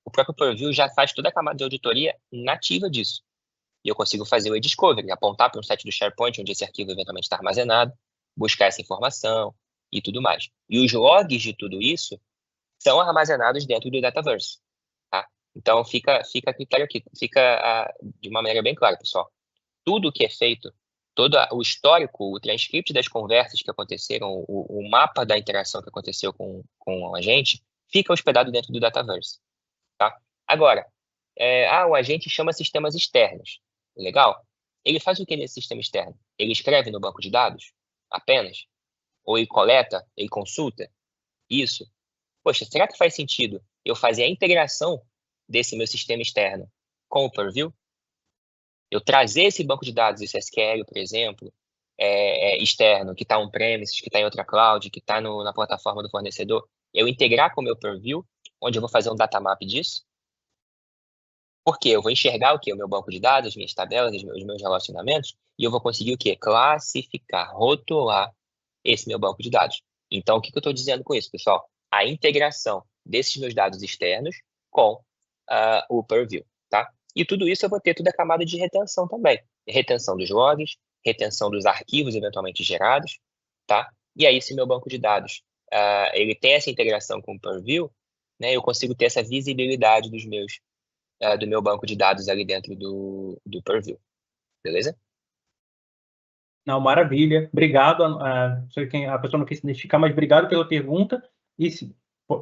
o próprio Purview já faz toda a camada de auditoria nativa disso. E eu consigo fazer o e-discovery, apontar para um site do SharePoint, onde esse arquivo eventualmente está armazenado, buscar essa informação e tudo mais. E os logs de tudo isso são armazenados dentro do Dataverse. Tá? Então, fica a critério aqui, de uma maneira bem clara, pessoal. Tudo que é feito, todo o histórico, o transcript das conversas que aconteceram, o mapa da interação que aconteceu com a gente, fica hospedado dentro do Dataverse. Tá? Agora, o agente chama sistemas externos. Legal? Ele faz o que nesse sistema externo? Ele escreve no banco de dados? Apenas? Ou ele coleta? Ele consulta? Isso. Poxa, será que faz sentido eu fazer a integração desse meu sistema externo com o Purview? Eu trazer esse banco de dados, esse SQL, por exemplo, externo, que está on-premises, que está em outra cloud, que está na plataforma do fornecedor, eu integrar com o meu Purview, onde eu vou fazer um data map disso? Porque eu vou enxergar o quê? O meu banco de dados, as minhas tabelas, os meus relacionamentos, e eu vou conseguir o quê? Classificar, rotular esse meu banco de dados. Então, o que eu estou dizendo com isso, pessoal? A integração desses meus dados externos com o Purview, tá? E tudo isso eu vou ter toda a camada de retenção também. Retenção dos logs, retenção dos arquivos eventualmente gerados, tá? E aí, se meu banco de dados ele tem essa integração com o Purview, né, eu consigo ter essa visibilidade do meu banco de dados ali dentro do Purview. Beleza? Não, maravilha. Obrigado. Sei quem a pessoa não quis se identificar, mas obrigado pela pergunta. E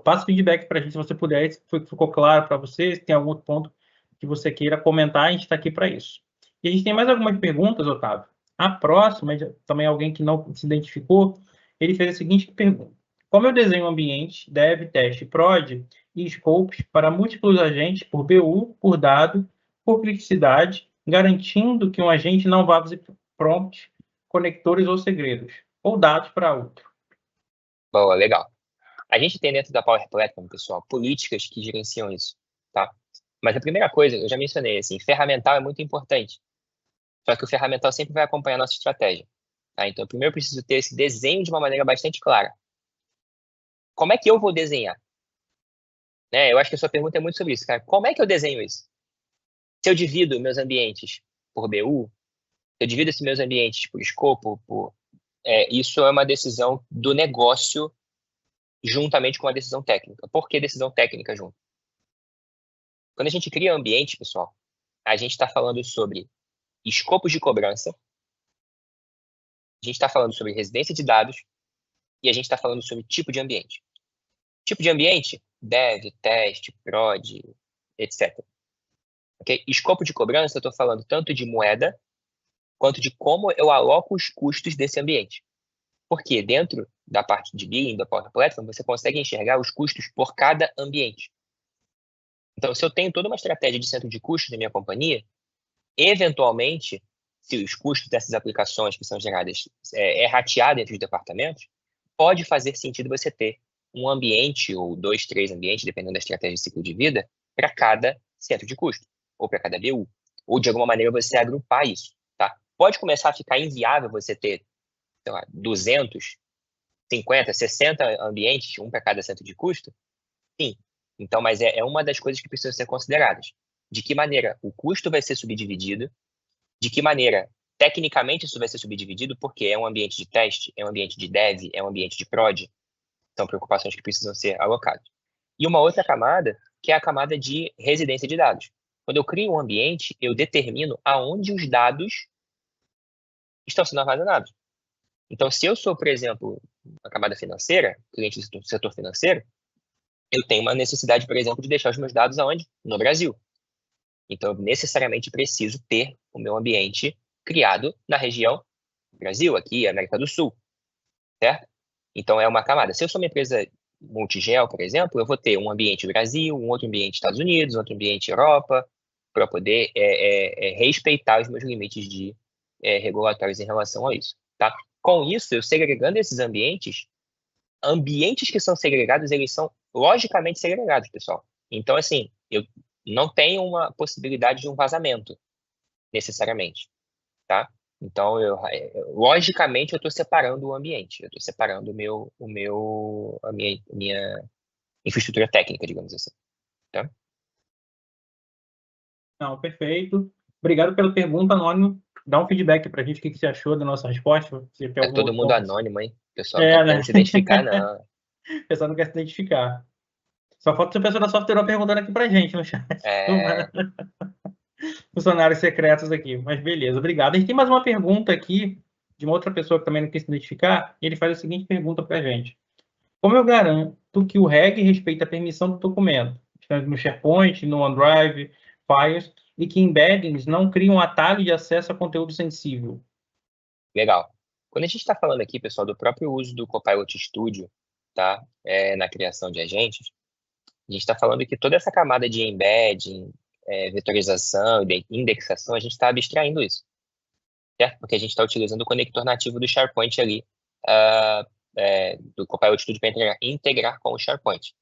passa feedback para a gente, se você puder, se ficou claro para você, se tem algum outro ponto que você queira comentar, a gente está aqui para isso. E a gente tem mais algumas perguntas, Otávio. A próxima, também alguém que não se identificou, ele fez a seguinte pergunta. Como eu desenho um ambiente, dev, teste, prod e scopes para múltiplos agentes por BU, por dado, por criticidade, garantindo que um agente não vá fazer prompt, conectores ou segredos, ou dados para outro. Boa, legal. A gente tem dentro da Power Platform, pessoal, políticas que gerenciam isso, tá? Mas a primeira coisa, eu já mencionei, assim, ferramental é muito importante. Só que o ferramental sempre vai acompanhar a nossa estratégia, tá? Então, primeiro eu preciso ter esse desenho de uma maneira bastante clara. Como é que eu vou desenhar? Eu acho que a sua pergunta é muito sobre isso, cara. Como é que eu desenho isso? Se eu divido meus ambientes por BU, se eu divido esses meus ambientes por escopo, isso é uma decisão do negócio juntamente com a decisão técnica. Por que decisão técnica junto? Quando a gente cria ambiente, pessoal, a gente está falando sobre escopos de cobrança, a gente está falando sobre residência de dados e a gente está falando sobre tipo de ambiente. Tipo de ambiente, dev, teste, prod, etc. Okay? Escopo de cobrança, eu estou falando tanto de moeda quanto de como eu aloco os custos desse ambiente. Porque dentro da parte de billing, da Power Platform, você consegue enxergar os custos por cada ambiente. Então, se eu tenho toda uma estratégia de centro de custos na minha companhia, eventualmente, se os custos dessas aplicações que são geradas é rateado entre os departamentos, pode fazer sentido você ter um ambiente ou 2, 3 ambientes, dependendo da estratégia de ciclo de vida, para cada centro de custo, ou para cada BU. Ou, de alguma maneira, você agrupar isso. Tá? Pode começar a ficar inviável você ter, sei lá, 200, 50, 60 ambientes, um para cada centro de custo? Sim. Então, mas é uma das coisas que precisam ser consideradas. De que maneira o custo vai ser subdividido, de que maneira, tecnicamente, isso vai ser subdividido, porque é um ambiente de teste, é um ambiente de dev, é um ambiente de prod. São preocupações que precisam ser alocadas. E uma outra camada, que é a camada de residência de dados. Quando eu crio um ambiente, eu determino aonde os dados estão sendo armazenados. Então, se eu sou, por exemplo, a camada financeira, cliente do setor financeiro, eu tenho uma necessidade, por exemplo, de deixar os meus dados aonde? No Brasil. Então, eu necessariamente preciso ter o meu ambiente criado na região Brasil, aqui, América do Sul, certo? Então, é uma camada. Se eu sou uma empresa multigel, por exemplo, eu vou ter um ambiente Brasil, um outro ambiente Estados Unidos, outro ambiente Europa, para poder respeitar os meus limites de regulatórios em relação a isso, tá? Com isso, eu segregando esses ambientes que são segregados, eles são logicamente segregados, pessoal. Então, assim, eu não tenho uma possibilidade de um vazamento, necessariamente, tá? Então, logicamente, eu estou separando o ambiente, eu estou separando a minha infraestrutura técnica, digamos assim. Tá? Não, perfeito. Obrigado pela pergunta, Anônimo. Dá um feedback para a gente, o que você achou da nossa resposta. Se tem É algum todo outro mundo ponto. anônimo, hein? O pessoal não está É, querendo né? se identificar, não. O pessoal não quer se identificar. Só falta o pessoal da Software perguntando aqui para a gente no chat. É, Funcionários secretos aqui, mas beleza, obrigado. A gente tem mais uma pergunta aqui de uma outra pessoa que também não quis se identificar, e ele faz a seguinte pergunta para a gente. Como eu garanto que o REG respeita a permissão do documento, estando no SharePoint, no OneDrive, Files, e que embeddings não criam atalho de acesso a conteúdo sensível? legal. Quando a gente está falando aqui, pessoal, do próprio uso do Copilot Studio, tá? Na criação de agentes, a gente está falando que toda essa camada de embedding, vetorização, de indexação, a gente está abstraindo isso, certo? Porque a gente está utilizando o conector nativo do SharePoint ali, do Copilot Studio para integrar com o SharePoint.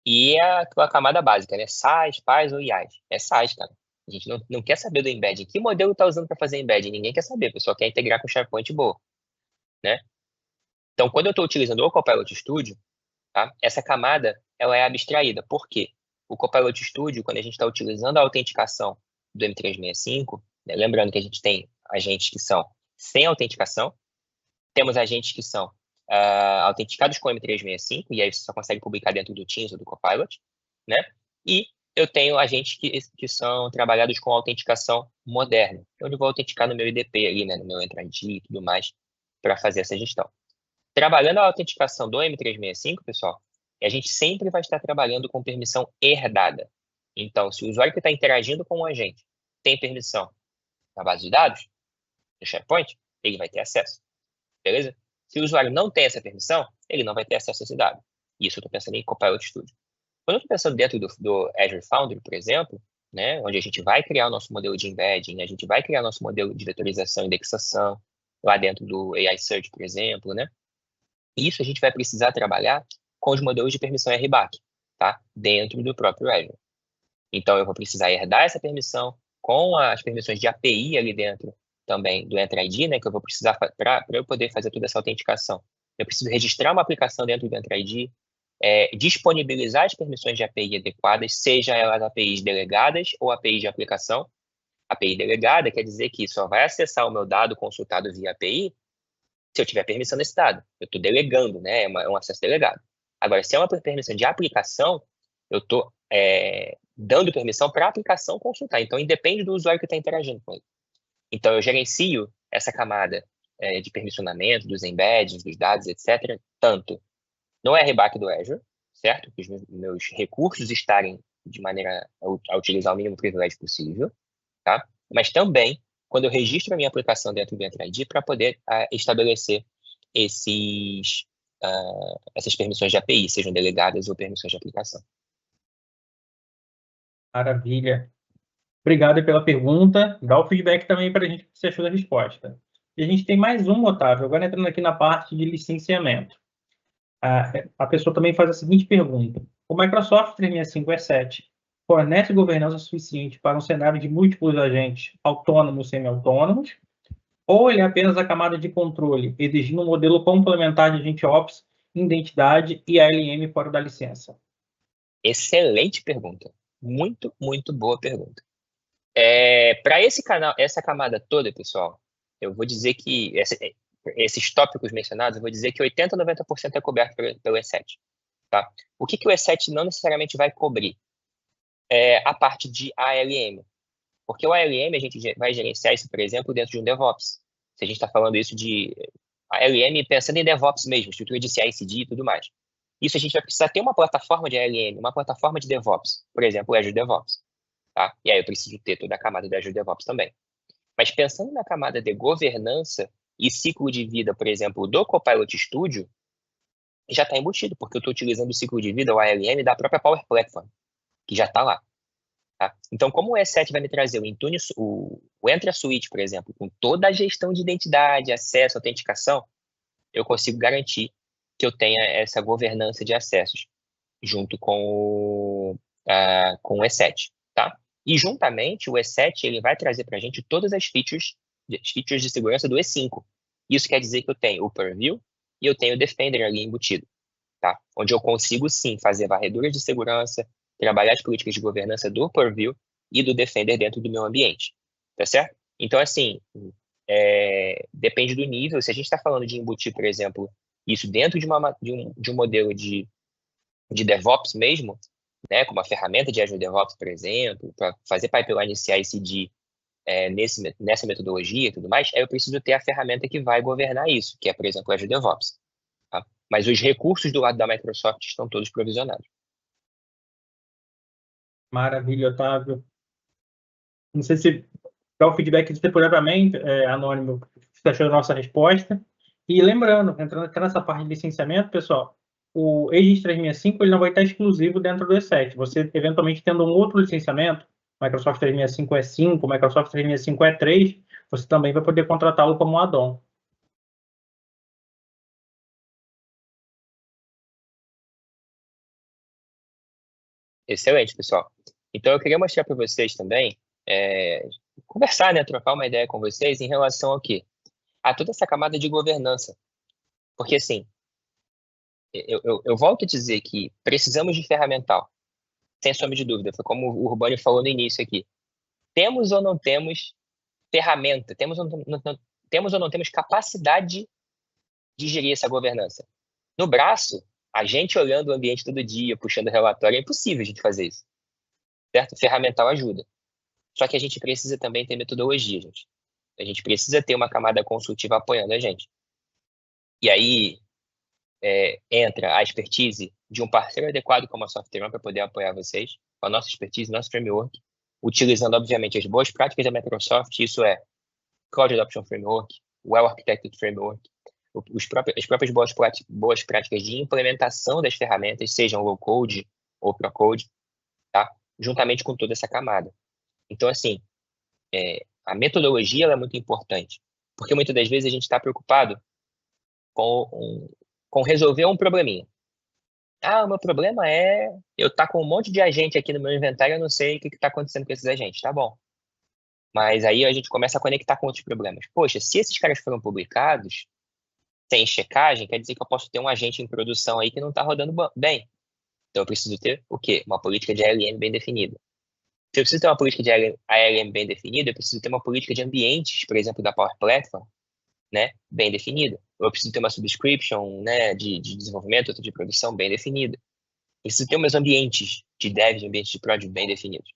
E aquela camada básica, né? SAS, PAS ou IaaS. É SAS, cara. A gente não quer saber do embedding. Que modelo está usando para fazer embedding? Ninguém quer saber. O pessoal quer integrar com o SharePoint boa, né? Então, quando eu estou utilizando o Copilot Studio, tá? Essa camada ela é abstraída. Por quê? O Copilot Studio, quando a gente está utilizando a autenticação do M365, né? Lembrando que a gente tem agentes que são sem autenticação, temos agentes que são autenticados com o M365, e aí você só consegue publicar dentro do Teams ou do Copilot, né? E eu tenho agentes que são trabalhados com autenticação moderna, onde eu vou autenticar no meu IDP ali, né, no meu Entra ID e tudo mais, para fazer essa gestão. Trabalhando a autenticação do M365, pessoal, a gente sempre vai estar trabalhando com permissão herdada. Então, se o usuário que está interagindo com o agente tem permissão na base de dados, no SharePoint, ele vai ter acesso. Beleza? Se o usuário não tem essa permissão, ele não vai ter acesso a esse dado. Isso eu estou pensando em Copilot Studio. Quando eu estou pensando dentro do Azure Foundry, por exemplo, né, onde a gente vai criar o nosso modelo de embedding, a gente vai criar o nosso modelo de vetorização e indexação, lá dentro do AI Search, por exemplo, né? Isso a gente vai precisar trabalhar com os modelos de permissão RBAC, tá? Dentro do próprio Azure. Então, eu vou precisar herdar essa permissão com as permissões de API ali dentro também do Entra ID, né, que eu vou precisar para eu poder fazer toda essa autenticação. Eu preciso registrar uma aplicação dentro do Entra ID, disponibilizar as permissões de API adequadas, seja elas APIs delegadas ou APIs de aplicação. API delegada quer dizer que só vai acessar o meu dado consultado via API se eu tiver permissão desse dado. Eu estou delegando, né, é um acesso delegado. Agora, se é uma permissão de aplicação, eu estou dando permissão para a aplicação consultar. Então, independe do usuário que está interagindo com ele. Então, eu gerencio essa camada de permissionamento, dos embeddings, dos dados, etc., tanto no RBAC do Azure, certo? Que os meus recursos estarem de maneira a utilizar o mínimo privilégio possível, tá? Mas também quando eu registro a minha aplicação dentro do Entra ID para poder estabelecer essas permissões de API, sejam delegadas ou permissões de aplicação. Maravilha. Obrigado pela pergunta. Dá o feedback também para a gente, o que você achou da resposta. E a gente tem mais um, Otávio, agora entrando aqui na parte de licenciamento. A pessoa também faz a seguinte pergunta. O Microsoft 365 E7 fornece governança suficiente para um cenário de múltiplos agentes autônomos e semi-autônomos? Ou ele é apenas a camada de controle, exigindo um modelo complementar de agente Ops, identidade e ALM fora da licença? Excelente pergunta. Muito, muito boa pergunta. Para essa camada toda, pessoal, eu vou dizer que esses tópicos mencionados, eu vou dizer que 80% a 90% é coberto pelo E7. Tá? O que o E7 não necessariamente vai cobrir? A parte de ALM. Porque o ALM, a gente vai gerenciar isso, por exemplo, dentro de um DevOps. Se a gente está falando isso de ALM pensando em DevOps mesmo, estrutura de CI/CD e tudo mais. Isso a gente vai precisar ter uma plataforma de ALM, uma plataforma de DevOps, por exemplo, o Azure DevOps. Tá? E aí eu preciso ter toda a camada do Azure DevOps também. Mas pensando na camada de governança e ciclo de vida, por exemplo, do Copilot Studio, já está embutido, porque eu estou utilizando o ciclo de vida, o ALM, da própria Power Platform, que já está lá. Tá? Então, como o E7 vai me trazer o Entra Suite, por exemplo, com toda a gestão de identidade, acesso, autenticação, eu consigo garantir que eu tenha essa governança de acessos junto com o E7. Tá? E, juntamente, o E7 ele vai trazer para a gente todas as features features de segurança do E5. Isso quer dizer que eu tenho o Purview e eu tenho o Defender ali embutido, tá? Onde eu consigo, sim, fazer varreduras de segurança, trabalhar as políticas de governança do Purview e do Defender dentro do meu ambiente, tá certo? Então, assim, depende do nível. Se a gente está falando de embutir, por exemplo, isso dentro de um modelo de DevOps mesmo, né, como uma ferramenta de Azure DevOps, por exemplo, para fazer pipeline CI/CD nessa metodologia e tudo mais, aí eu preciso ter a ferramenta que vai governar isso, que é, por exemplo, o Azure DevOps. Tá? Mas os recursos do lado da Microsoft estão todos provisionados. Maravilha, Otávio. Não sei se dá o feedback depois para mim, anônimo, o que você achou da nossa resposta. E lembrando, entrando até nessa parte de licenciamento, pessoal, o Agent 365 ele não vai estar exclusivo dentro do E7. Você, eventualmente, tendo um outro licenciamento, Microsoft 365 E5, Microsoft 365 E3, você também vai poder contratá-lo como um add-on. Excelente, pessoal. Então, eu queria mostrar para vocês também, conversar, né, trocar uma ideia com vocês em relação ao quê? A toda essa camada de governança. Porque, assim, eu volto a dizer que precisamos de ferramental, sem sombra de dúvida. Foi como o Urbani falou no início aqui. Temos ou não temos ferramenta? Temos ou não temos capacidade de gerir essa governança? No braço, a gente olhando o ambiente todo dia, puxando relatório, é impossível a gente fazer isso. Certo? Ferramental ajuda. Só que a gente precisa também ter metodologia, gente. A gente precisa ter uma camada consultiva apoiando a gente. E aí entra a expertise de um parceiro adequado como a SoftwareOne para poder apoiar vocês, com a nossa expertise, nosso framework, utilizando, obviamente, as boas práticas da Microsoft, isso é Cloud Adoption Framework, Well Architected Framework, as próprias boas práticas de implementação das ferramentas, sejam low-code ou pro-code, tá? Juntamente com toda essa camada. Então, assim, a metodologia ela é muito importante, porque muitas das vezes a gente está preocupado com resolver um probleminha. O meu problema é eu estar com um monte de agente aqui no meu inventário e eu não sei o que está acontecendo com esses agentes. Tá bom. Mas aí a gente começa a conectar com outros problemas. Poxa, se esses caras foram publicados sem checagem, quer dizer que eu posso ter um agente em produção aí que não está rodando bem. Então eu preciso ter o quê? Uma política de ALM bem definida. Se eu preciso ter uma política de ALM bem definida, eu preciso ter uma política de ambientes, por exemplo, da Power Platform, né, bem definida. Eu preciso ter uma subscription, né, de desenvolvimento, outra de produção bem definida. Eu preciso ter meus ambientes de dev, de ambientes de prod bem definidos.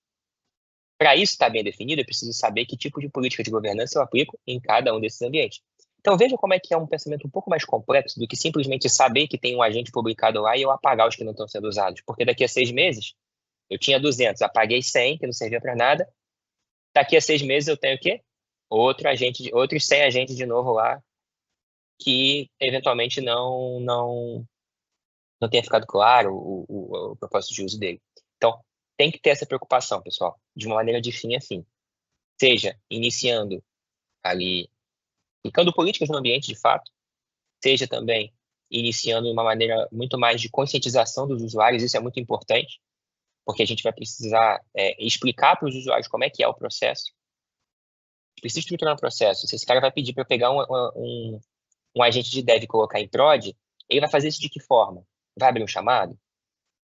Para isso estar bem definido, eu preciso saber que tipo de política de governança eu aplico em cada um desses ambientes. Então veja como é que é um pensamento um pouco mais complexo do que simplesmente saber que tem um agente publicado lá e eu apagar os que não estão sendo usados. Porque daqui a 6 meses, eu tinha 200, apaguei 100, que não servia para nada. Daqui a 6 meses eu tenho o quê? Outros 100 agentes de novo lá, que eventualmente não tenha ficado claro o propósito de uso dele. Então, tem que ter essa preocupação, pessoal, de uma maneira de fim a fim. Seja iniciando ali, aplicando políticas no ambiente de fato, seja também iniciando uma maneira muito mais de conscientização dos usuários, isso é muito importante, porque a gente vai precisar explicar para os usuários como é que é o processo. Precisa estruturar um processo. Se esse cara vai pedir para eu pegar um agente de dev e colocar em prod, ele vai fazer isso de que forma? Vai abrir um chamado?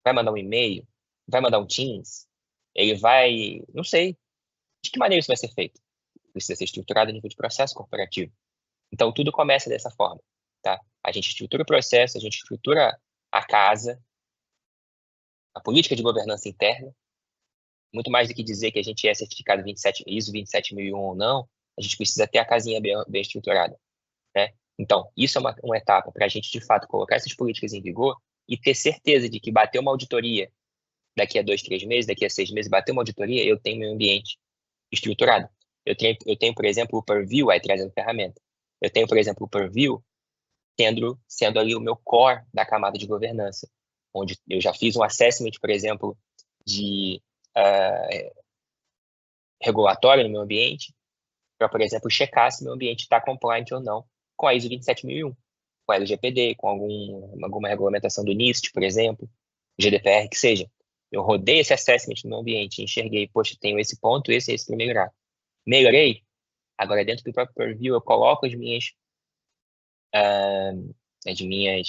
Vai mandar um e-mail? Vai mandar um Teams? Ele vai... Não sei. De que maneira isso vai ser feito? Precisa ser estruturado a nível de processo corporativo. Então, tudo começa dessa forma, tá? A gente estrutura o processo, a gente estrutura a casa, a política de governança interna. Muito mais do que dizer que a gente é certificado ISO 27001 ou não, a gente precisa ter a casinha bem estruturada, né? Então, isso é uma etapa para a gente, de fato, colocar essas políticas em vigor e ter certeza de que bater uma auditoria daqui a 2, 3 meses, daqui a 6 meses, bater uma auditoria, eu tenho meu ambiente estruturado. Eu tenho, por exemplo, o Purview aí trazendo ferramenta. Eu tenho, por exemplo, o Purview sendo ali o meu core da camada de governança, onde eu já fiz um assessment, por exemplo, de regulatório no meu ambiente, para, por exemplo, checar se meu ambiente está compliant ou não com a ISO 27001, com a LGPD, com alguma regulamentação do NIST, por exemplo, GDPR, que seja. Eu rodei esse assessment no meu ambiente, enxerguei, poxa, tenho esse ponto, esse para melhorar. Melhorei? Agora, dentro do próprio Purview, eu coloco as minhas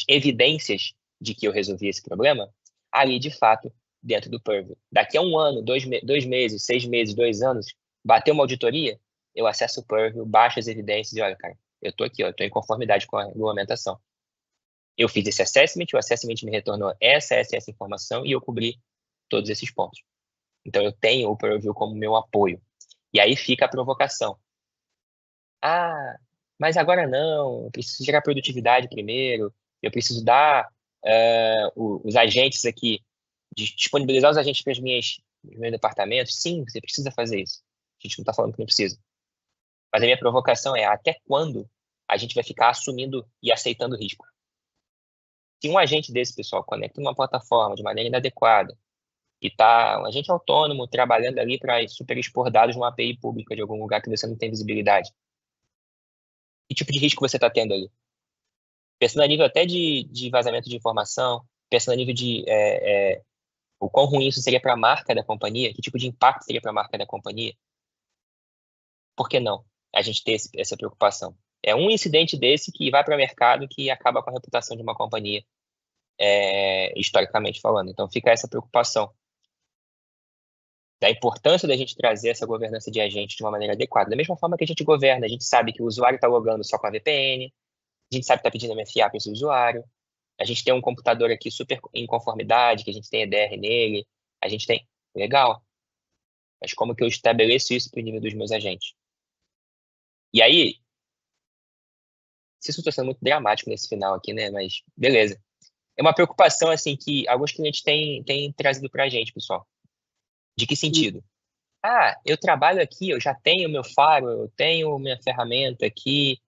evidências de que eu resolvi esse problema ali, de fato, dentro do Purview. Daqui a um ano, 2 meses, 6 meses, 2 anos, bateu uma auditoria, eu acesso o Purview, baixo as evidências e olha, cara, eu estou aqui, eu estou em conformidade com a regulamentação. Eu fiz esse assessment, o assessment me retornou essa informação e eu cobri todos esses pontos. Então, eu tenho o Purview como meu apoio. E aí fica a provocação. Ah, mas agora não, eu preciso gerar produtividade primeiro, eu preciso dar os agentes aqui, disponibilizar os agentes para os meus departamentos. Sim, você precisa fazer isso. A gente não está falando que não precisa. Mas a minha provocação é até quando a gente vai ficar assumindo e aceitando risco? Se um agente desse, pessoal, conecta numa plataforma de maneira inadequada e tá um agente autônomo trabalhando ali para superexpor dados numa API pública de algum lugar que você não tem visibilidade, que tipo de risco você está tendo ali? Pensando a nível até de vazamento de informação, pensando a nível de o quão ruim isso seria para a marca da companhia, que tipo de impacto seria para a marca da companhia. Por que não a gente ter essa preocupação? É um incidente desse que vai para o mercado que acaba com a reputação de uma companhia, historicamente falando. Então, fica essa preocupação da importância da gente trazer essa governança de agente de uma maneira adequada. Da mesma forma que a gente governa, a gente sabe que o usuário está logando só com a VPN, a gente sabe que está pedindo MFA para esse usuário, a gente tem um computador aqui super em conformidade, que a gente tem EDR nele, a gente tem... Legal. Mas como que eu estabeleço isso para o nível dos meus agentes? E aí, se isso está sendo muito dramático nesse final aqui, né? Mas beleza. É uma preocupação, assim, que alguns clientes têm trazido para a gente, pessoal. De que sentido? Ah, eu trabalho aqui, eu já tenho meu Faro, eu tenho minha ferramenta aqui,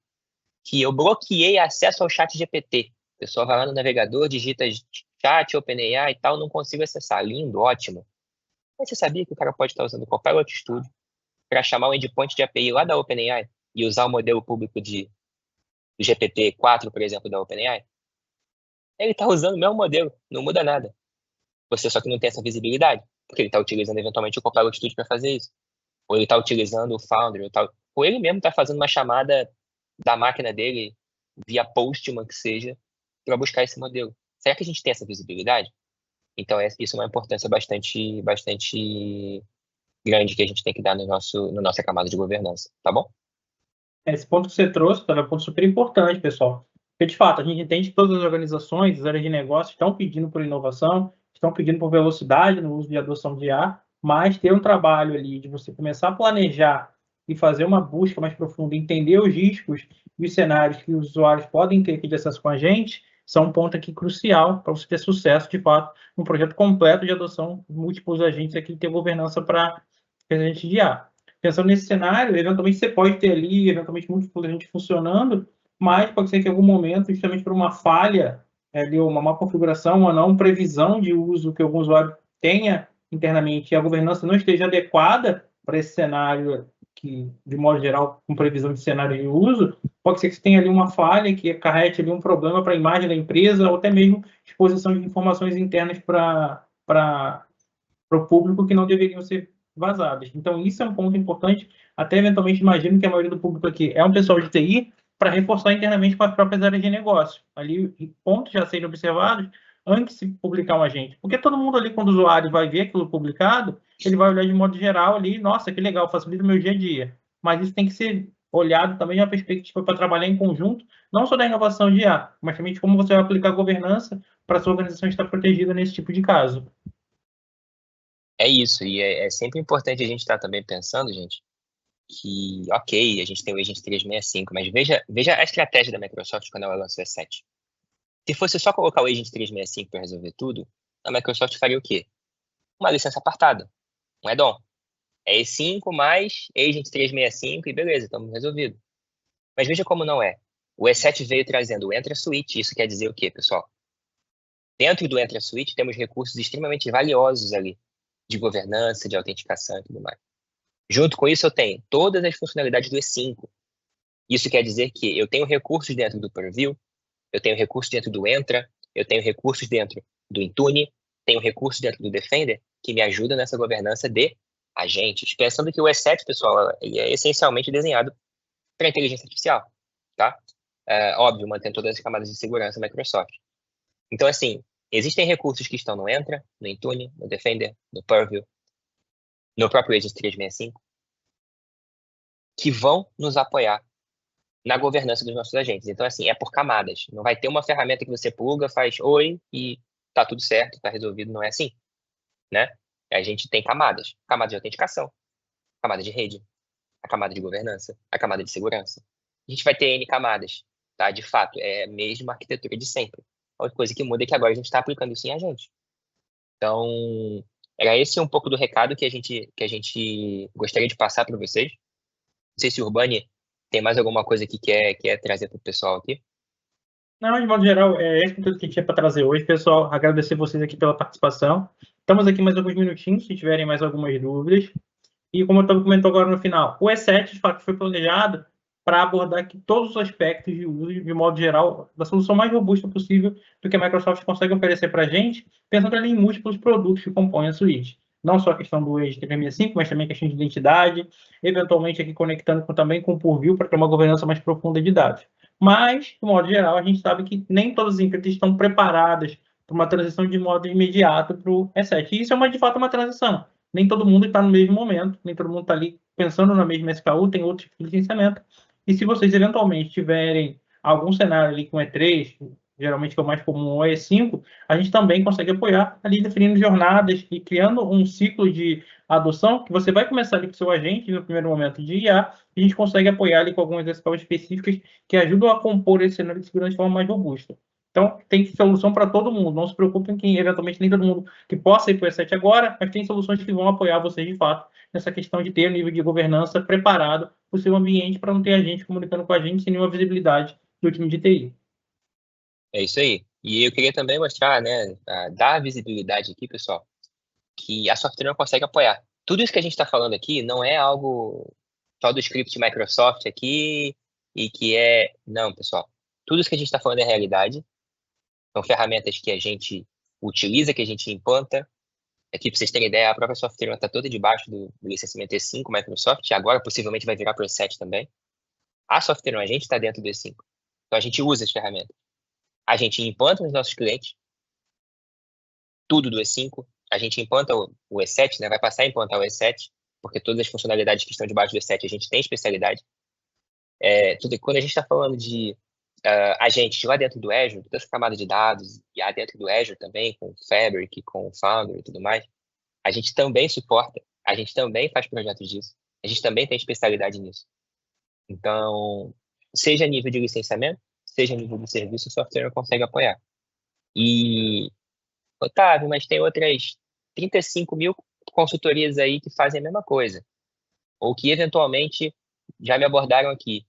que eu bloqueei acesso ao chat GPT. A pessoa vai lá no navegador, digita chat, OpenAI e tal, não consigo acessar. Lindo, ótimo. Mas você sabia que o cara pode estar usando o Copilot Studio para chamar o endpoint de API lá da OpenAI e usar o modelo público do GPT-4, por exemplo, da OpenAI? Ele está usando o mesmo modelo, não muda nada. Você só que não tem essa visibilidade, porque ele está utilizando eventualmente o Copilot Studio para fazer isso. Ou ele está utilizando o Foundry, ou ele mesmo está fazendo uma chamada da máquina dele, via Postman que seja, para buscar esse modelo. Será que a gente tem essa visibilidade? Então, isso é uma importância bastante grande que a gente tem que dar na nossa camada de governança, tá bom? Esse ponto que você trouxe é um ponto super importante, pessoal. Porque, de fato, a gente entende que todas as organizações, as áreas de negócio, estão pedindo por inovação, estão pedindo por velocidade no uso de adoção de IA, mas ter um trabalho ali de você começar a planejar e fazer uma busca mais profunda, entender os riscos e os cenários que os usuários podem ter aqui de acesso com a gente, são um ponto aqui crucial para você ter sucesso, de fato, num projeto completo de adoção de múltiplos agentes aqui e ter governança para agentes de IA. Pensando nesse cenário, eventualmente você pode ter ali, eventualmente, múltiplos agentes funcionando, mas pode ser que em algum momento, justamente por uma falha, de uma má configuração, uma não previsão de uso que algum usuário tenha internamente e a governança não esteja adequada para esse cenário, que, de modo geral, com previsão de cenário de uso, pode ser que você tenha ali uma falha que acarrete ali um problema para a imagem da empresa ou até mesmo exposição de informações internas para o público que não deveriam ser vazadas. Então, isso é um ponto importante. Até, eventualmente, imagino que a maioria do público aqui é um pessoal de TI para reforçar internamente com as próprias áreas de negócio. Ali, pontos já serem observados antes de publicar um agente. Porque todo mundo ali, quando o usuário vai ver aquilo publicado, ele vai olhar de modo geral ali, nossa, que legal, facilita o meu dia a dia. Mas isso tem que ser olhado também na perspectiva para trabalhar em conjunto, não só da inovação de IA, mas também de como você vai aplicar a governança para a sua organização estar protegida nesse tipo de caso. É isso, e é sempre importante a gente estar também pensando, gente, que, ok, a gente tem o Agent 365, mas veja a estratégia da Microsoft quando ela lançou o E7. Se fosse só colocar o Agent 365 para resolver tudo, a Microsoft faria o quê? Uma licença apartada, um add-on. É E5 mais Agent 365 e beleza, estamos resolvido. Mas veja como não é. O E7 veio trazendo o Entra Suite, isso quer dizer o quê, pessoal? Dentro do Entra Suite temos recursos extremamente valiosos ali, de governança, de autenticação e tudo mais. Junto com isso, eu tenho todas as funcionalidades do E5. Isso quer dizer que eu tenho recursos dentro do Purview, eu tenho recursos dentro do Entra, eu tenho recursos dentro do Intune, tenho recursos dentro do Defender que me ajudam nessa governança de agentes. Pensando que o E7, pessoal, ele é essencialmente desenhado para inteligência artificial, tá? Óbvio, mantendo todas as camadas de segurança Microsoft. Então, assim, existem recursos que estão no Entra, no Intune, no Defender, no Purview, no próprio Agent 365, que vão nos apoiar na governança dos nossos agentes. Então, assim, é por camadas. Não vai ter uma ferramenta que você pluga, faz oi e tá tudo certo, tá resolvido. Não é assim, né? A gente tem camadas. Camada de autenticação, camada de rede, a camada de governança, a camada de segurança. A gente vai ter N camadas, tá? De fato, é a mesma arquitetura de sempre. A única coisa que muda é que agora a gente está aplicando isso em agente. Então, era esse um pouco do recado que a gente gostaria de passar para vocês. Não sei se o Urbani tem mais alguma coisa que quer trazer para o pessoal aqui. Não, de modo geral, é esse tudo que tinha para trazer hoje, pessoal. Agradecer vocês aqui pela participação. Estamos aqui mais alguns minutinhos, se tiverem mais algumas dúvidas. E como eu estava comentando agora no final, o E7, de fato, foi planejado para abordar aqui todos os aspectos de uso, de modo geral, da solução mais robusta possível do que a Microsoft consegue oferecer para a gente, pensando ali em múltiplos produtos que compõem a suíte. Não só a questão do Edge 365, mas também a questão de identidade, eventualmente aqui conectando também com o Purview para ter uma governança mais profunda de dados. Mas, de modo geral, a gente sabe que nem todas as empresas estão preparadas para uma transição de modo imediato para o E7. E isso é, de fato, uma transição. Nem todo mundo está no mesmo momento, nem todo mundo está ali pensando na mesma SKU, tem outro tipo de licenciamento. E se vocês eventualmente tiverem algum cenário ali com E3, geralmente que é o mais comum, ou E5, a gente também consegue apoiar ali definindo jornadas e criando um ciclo de adoção que você vai começar ali com o seu agente no primeiro momento de IA, e a gente consegue apoiar ali com algumas SKUs específicas que ajudam a compor esse cenário de segurança de forma mais robusta. Então, tem solução para todo mundo. Não se preocupem que, eventualmente, nem todo mundo que possa ir para o E7 agora, mas tem soluções que vão apoiar vocês, de fato, nessa questão de ter o nível de governança preparado para o seu ambiente, para não ter a gente comunicando com a gente sem nenhuma visibilidade do time de TI. É isso aí. E eu queria também mostrar, né, dar visibilidade aqui, pessoal, que a Software não consegue apoiar. Tudo isso que a gente está falando aqui não é algo só do script Microsoft aqui e que é... Não, pessoal. Tudo isso que a gente está falando é realidade. São ferramentas que a gente utiliza, que a gente implanta. Aqui, para vocês terem ideia, a própria Software está toda debaixo do licenciamento E5 Microsoft. Agora, possivelmente, vai virar para o E7 também. A Software, a gente está dentro do E5. Então, a gente usa as ferramentas. A gente implanta nos nossos clientes tudo do E5. A gente implanta o E7, né? Vai passar a implantar o E7, porque todas as funcionalidades que estão debaixo do E7 a gente tem especialidade. Quando a gente está falando de agentes lá dentro do Azure, toda essa camada de dados, e lá dentro do Azure também, com Fabric, com Foundry e tudo mais, a gente também suporta, a gente também faz projetos disso, a gente também tem especialidade nisso. Então, seja nível de licenciamento, seja nível de serviço, o software consegue apoiar. E, Otávio, mas tem outras 35 mil consultorias aí que fazem a mesma coisa, ou que eventualmente já me abordaram aqui.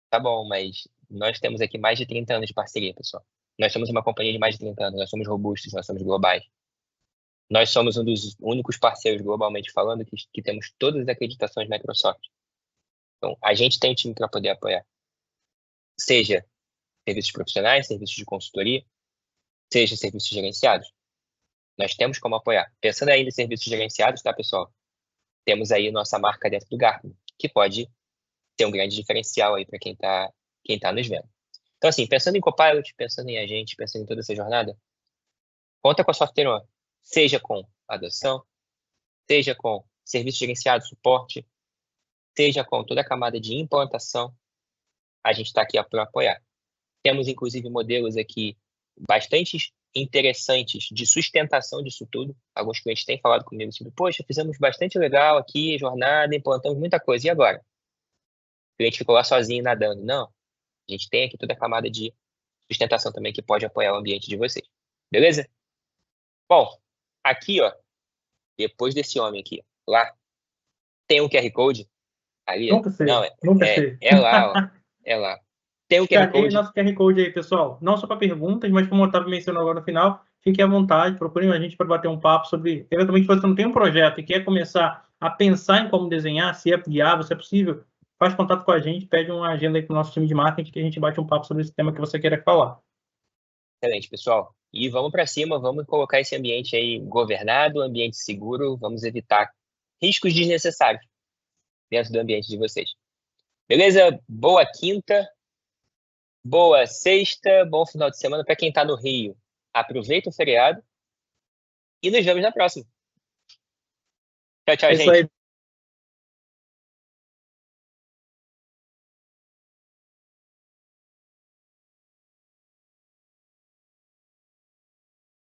Tá bom, mas nós temos aqui mais de 30 anos de parceria, pessoal. Nós somos uma companhia de mais de 30 anos, nós somos robustos, nós somos globais. Nós somos um dos únicos parceiros, globalmente falando, que temos todas as acreditações Microsoft. Então, a gente tem time para poder apoiar. Seja serviços profissionais, serviços de consultoria, seja serviços gerenciados. Nós temos como apoiar. Pensando ainda em serviços gerenciados, tá, pessoal? Temos aí nossa marca dentro do Gartner, que pode ter um grande diferencial aí para quem tá nos vendo. Então, assim, pensando em Copilot, pensando em agente, pensando em toda essa jornada, conta com a Software One, seja com adoção, seja com serviço gerenciado, suporte, seja com toda a camada de implantação, a gente está aqui para apoiar. Temos, inclusive, modelos aqui bastante interessantes de sustentação disso tudo. Alguns clientes têm falado comigo, tipo, poxa, fizemos bastante legal aqui, jornada, implantamos muita coisa, e agora? O cliente ficou lá sozinho nadando. Não, a gente tem aqui toda a camada de sustentação também que pode apoiar o ambiente de vocês. Beleza? Bom, aqui, ó, depois desse homem aqui, lá, tem um QR Code. Ali, Nunca sei, não, nunca sei. é lá, ó. É lá. Tem um QR Cadê Code. nosso QR Code aí, pessoal? Não só para perguntas, mas como o Otávio mencionou agora no final, fiquem à vontade, procurem a gente para bater um papo sobre, eventualmente, se você não tem um projeto e quer começar a pensar em como desenhar, se é viável, se é possível, faz contato com a gente, pede uma agenda aí para o nosso time de marketing que a gente bate um papo sobre esse tema que você queira falar. Excelente, pessoal. E vamos para cima, vamos colocar esse ambiente aí governado, ambiente seguro, vamos evitar riscos desnecessários dentro do ambiente de vocês. Beleza? Boa quinta, boa sexta, bom final de semana. Para quem está no Rio, aproveita o feriado e nos vemos na próxima. Tchau, tchau, É isso gente. aí.